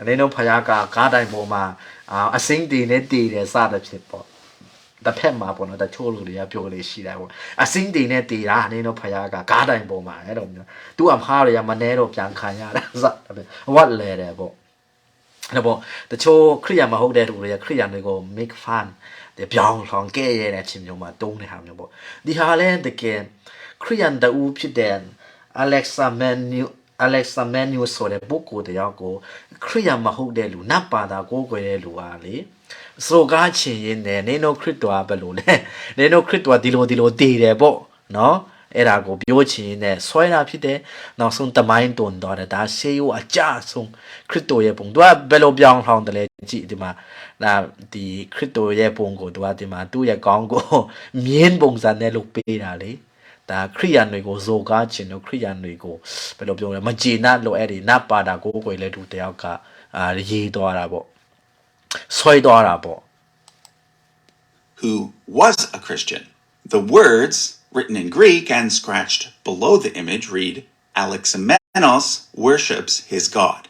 အနေနဲ့ဖယားကကားတိုင်ပေါ်မှာအစိမ့်တီနဲ့တည်တယ်စတဲ့ဖြစ်ပေါ့တစ်ဖက်မှာပေါ့နော်တချို့လူတွေကပြောလေရှိတယ်ပေါ့အစိမ့်တီနဲ့တည်တာအနေနဲ့ဖယားကကားတိုင်ပေါ်မှာအဲ့လိုမျိုးသူ့အမားတွေကမနေတော့ပြန်ခံရတာစဝတ်လဲတယ်ပေါ့အဲ့ပေါ့တချို့ခရိယာမဟုတ်တဲ့လူတွေကခရိယာတွေကို make fun တဲ့ပြောင်းလောင်ကဲရတဲ့ချင်းမျိုးမှာတုံးနေတာမျိုးပေါ့ဒီဟာလည်းတကယ်ခရိယန်တူဖြစ်တဲ့ Alexamenos ဆိုတဲ့ပုဂ္ဂိုလ်တယောက်ကိုခရိယာမဟုတ်တဲ့လူနတ်ဘာသာကိုးကွယ်တဲ့လူဟာလေစောကားချင်ရင်နဲ့နေနိုခရစ်တော်ဘယ်လိုလဲနေနိုခရစ်တော်ဒီလိုတည်တယ်ပေါ့နော်အဲ့ဒါကိုပြောချင်နဲ့ဆွဲတာဖြစ်တယ်နောက်ဆုံးတမိုင်းတွန်တော့ဒါရှေးရိုးအကြဆုံးခရစ်တော်ရဲ့ပုံသူကဘယ်လိုပြောင်းထောင်တယ်လဲကြည့်ဒီမှာဒါဒီခရစ်တော်ရဲ့ပုံကိုသူကဒီမှာသူ့ရဲ့ကောင်းကိုမြင်းပုံစံနဲ့လုပ်ပေးတာလေဒါခရိယန်တွေကိုဇော်ကားခြင်းတို့ခရိယန်တွေကိုဘယ်လိုပြောလဲမကျေနပ်လို့အဲ့ဒီနတ်ပါတာကိုကိုယ်လေသူတယောက်ကရေးသွားတာပေါ့ဆွဲသွားတာပေါ့ Who was a Christian. The words written in Greek and scratched below the image read, Alexamenos worships his God.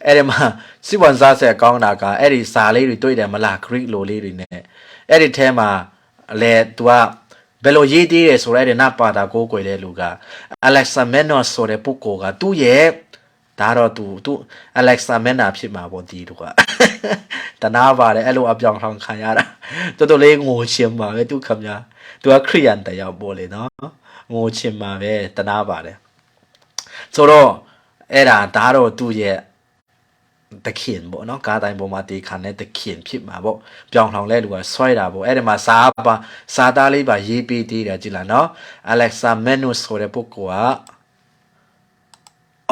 အဲ့ဒီမှာစီဝန်စားဆက်ကောင်းတာကအဲ့ဒီစာလေးတွေတွေ့တယ်မလား Greek လိုလေးတွေနဲ့အဲ့ဒီထဲမှာလေသူကဘယ်လိုရေးသေးတယ်ဆိုရဲတဲ့နတ်ပါတာကိုကိုယ်တဲ့လူက Alexamenos ဆိုတဲ့ပုဂ္ဂိုလ်ကသူ့ရဲ့ဒါတော့သူ Alexamenos ဖြစ်မှာပေါ့ဒီလူကတနာပါတယ်အဲ့လိုအပြောင်းထောင်ခံရတာတော်တော်လေးငိုချင်ပါပဲသူခမညာသူကခရိယန်တယောက်ပေါ့လေနော်ငိုချင်ပါပဲတနာပါတယ်ဆိုတော့အဲ့ဒါတော့သူ့ရဲ့တခင်ပေါ့နော်ကားတိုင်းပေါ်မှာတေခါနဲ့တခင်ဖြစ်မှာပေါ့ပြောင်းထောင်လဲလူကဆွဲတာပေါ့အဲ့ဒီမှာစာသားလေးပါရေးပေးသေးတယ်ကြည်လားနော် Alexamenos ဆိုတဲ့ပုဂ္ဂိုလ်က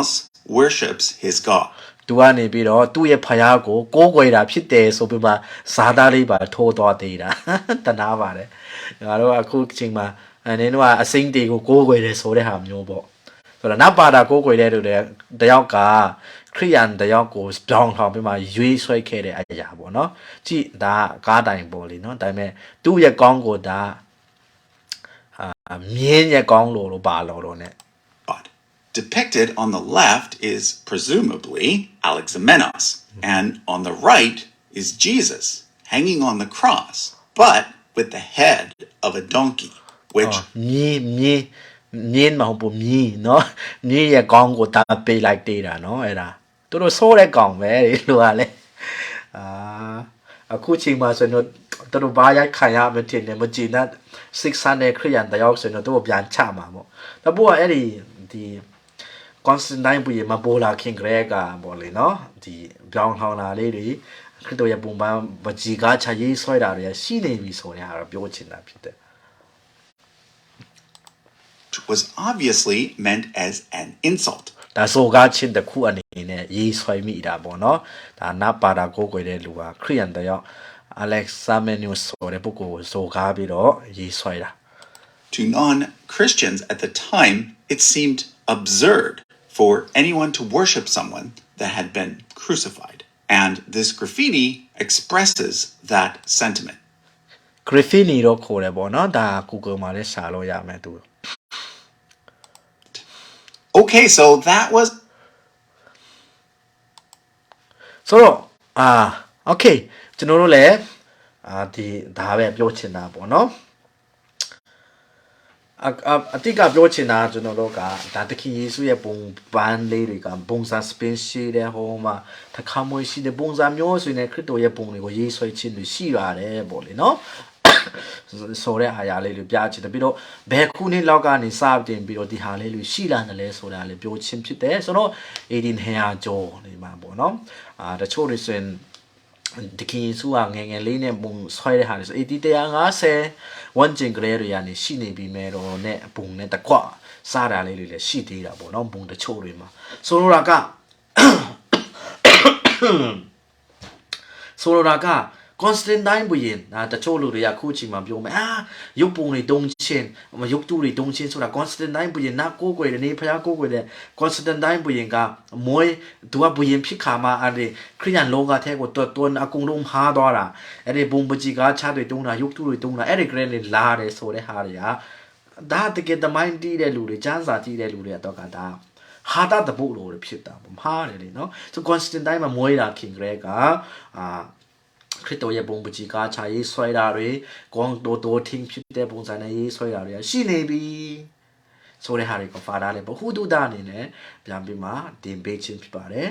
worships his God. သူကနေပြီးတော့သူ့ရဲ့ဖယားကိုကိုးကွယ်တာဖြစ်တယ်ဆိုပြီးမှဇာသားလေးပါထိုးသွားသေးတာတနာပါတယ်ငါတို့အခုချိန်မှာနင်းတို့ကအစိမ့်တေကိုကိုးကွယ်တယ်ဆိုတဲ့ဟာမျိုးပေါ့ဆိုတော့နတ်ပါတာကိုးကွယ်တဲ့လူတွေတယောက်ကခရိယန်တယောက်ကိုပြောင်းထောင်ပြီးမှရွေးဆွဲခဲ့တဲ့အရာပေါ့နော်ကြည့်ဒါကားတိုင်ပေါ့လေနော်ဒါပေမဲ့သူ့ရဲ့ကောင်းကိုဒါမြင်းရဲ့ကောင်းလို့ပါလို့ ਨੇ Depicted on the left is presumably Alexamenos, and on the right is Jesus, hanging on the cross, but with the head of a donkey, which... မြင်းမဟုတ်ဘူးမြင်းเนาะမြင်းရဲ့ကောင်းကိုတာပေးလိုက်သေးတာเนาะအဲ့ဒါသူတို့ဆိုးတဲ့ကောင်ပဲလို့ကလေအခုချိန်မှာဆိုတော့သူတို့ဘာရိုက်ခံရမတင်နေမကြည့်နဲ့600ခရိယန်တယောက်ဆိုတော့သူ့ကိုပြန်ချမှာပေါ့တပူကအဲ့ဒီ Constantine ဘုရင်မပိုလာခင်ဂရဲကပေါ့လေနော်ဒီပြောင်းထောင်လာလေးတွေခရစ်တော်ရဲ့ပုံပန်းဗကြီးကားချရေးဆွဲတာတွေရှိနေပြီဆိုတဲ့ဟာတော့ပြောချင်တာဖြစ်တယ် was obviously meant as an insult ဒါဆိုကားချင်းတစ်ခုအနေနဲ့ရေးဆွဲမိတာပေါ့နော်ဒါနပါတာကိုကိုယ်တဲ့လူကခရိယန်တယောက် Alexamenos ဆိုတဲ့ပုဂ္ဂိုလ်ကိုဆိုကားပြီးတော့ရေးဆွဲတာ To non-Christians at the time it seemed absurd for anyone to worship someone that had been crucified. And this graffiti expresses that sentiment. Graffiti တော့ခေါ်တယ်ပေါ့နော်ဒါ Google မှာလည်းရှာလို့ရမယ်သူ Okay, so that was So okay ကျွန်တော်တို့လည်းဒီဒါပဲပြောချင်တာပေါ့နော်အတိတ်ကပြောချင်တာကျွန်တော်တို့ကဒါတခင်ယေရှုရဲ့ပုံပန်းလေးတွေကပုံစံစပင်ရှိတဲ့ဟိုမှာတခါမွေးရှိတဲ့ပုံစံမျိုးဆိုရင်ခရစ်တော်ရဲ့ပုံတွေကိုရေးဆွဲခြင်းတွေရှိရတယ်ပေါ့လေနော်ဆိုတဲ့အားရလေးတွေပြချင်တယ်ပြီးတော့ဘယ်ခုနှစ်လောက်ကနေစတင်ပြီးတော့ဒီဟာလေးတွေရှိလာတယ်လဲဆိုတာလေးပြောချင်းဖြစ်တယ်ဆိုတော့1800ကျော်နေမှာပေါ့နော်တချို့တွေဆိုရင်တခင်ယေရှုကငယ်ငယ်လေးနဲ့ပုံဆွဲတဲ့ဟာတွေဆို150ဝန်ကျင်ကလေးတွေကနေရှိနေပြီးမဲ့တော့နဲ့ပုံနဲ့တကွစားတာလေးတွေလည်းရှိသေးတာပေါ့နော်ပုံတချို့တွေမှာဆိုတော့က ဆိုလိုတာက Constantine ဘုရင်တချို့လူတွေကခုချိန်မှာပြောမယ်ရုပ်ပုံတွေတုံးချင်းရုပ်တုတွေတုံးချင်းဆိုတာ Constantine ဘုရင်နာကိုကိုွယ်တဲ့နေဖျားကိုကိုွယ်တဲ့ Constantine ဘုရင်ကမွေးသူကဘုရင်ဖြစ်ခါမှာအဲ့ခရိယန်လောကထဲကိုတွန်းအကုန်လုံးဟားသွားတာအဲ့ဒီဘုံပကြီးကားချတွေတုံးတာရုပ်တုတွေတုံးတာအဲ့ဒီ grade လေးလာတယ်ဆိုတဲ့ဟာတွေကဒါတကယ်တမိုင်းတီးတဲ့လူတွေစမ်းစာတီးတဲ့လူတွေတော့ကဒါဟာတာတပုတ်လို့ဖြစ်တာမှားတယ်လေနော်ဆို Constantine မှာမွေးတာခင်ကလေးကခရစ်တော်ရဲ့ဘုံပကြီးကားချရေးဆွဲတာတွေကောင်းတိုးထင်းဖြစ်တဲ့ပုံစံနဲ့ရေးဆွဲတာတွေရှိနေပြီဆိုတဲ့ဟာတွေကဖာဒါလည်းဘဟုတုတအနေနဲ့ပြန်ပြီးမှတင်ပေးခြင်းဖြစ်ပါတယ်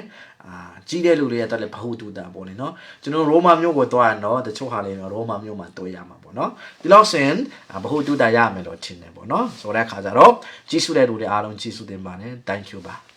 ကြီးတဲ့လူတွေကတော့လည်းဘဟုတုတပေါ့လေနော်ကျွန်တော်ရိုမာမြို့ကိုသွားရင်တော့တချို့ဟာလေးတော့ရိုမာမြို့မှာတွေ့ရမှာပေါ့နော်ဒီလောက်ဆိုရင်ဘဟုတုတရမယ်လို့ထင်တယ်ပေါ့နော်ဆိုတဲ့အခါကျတော့ကြီးစုတဲ့လူတွေအားလုံးကြီးစုတင်ပါတယ် thank you ပါ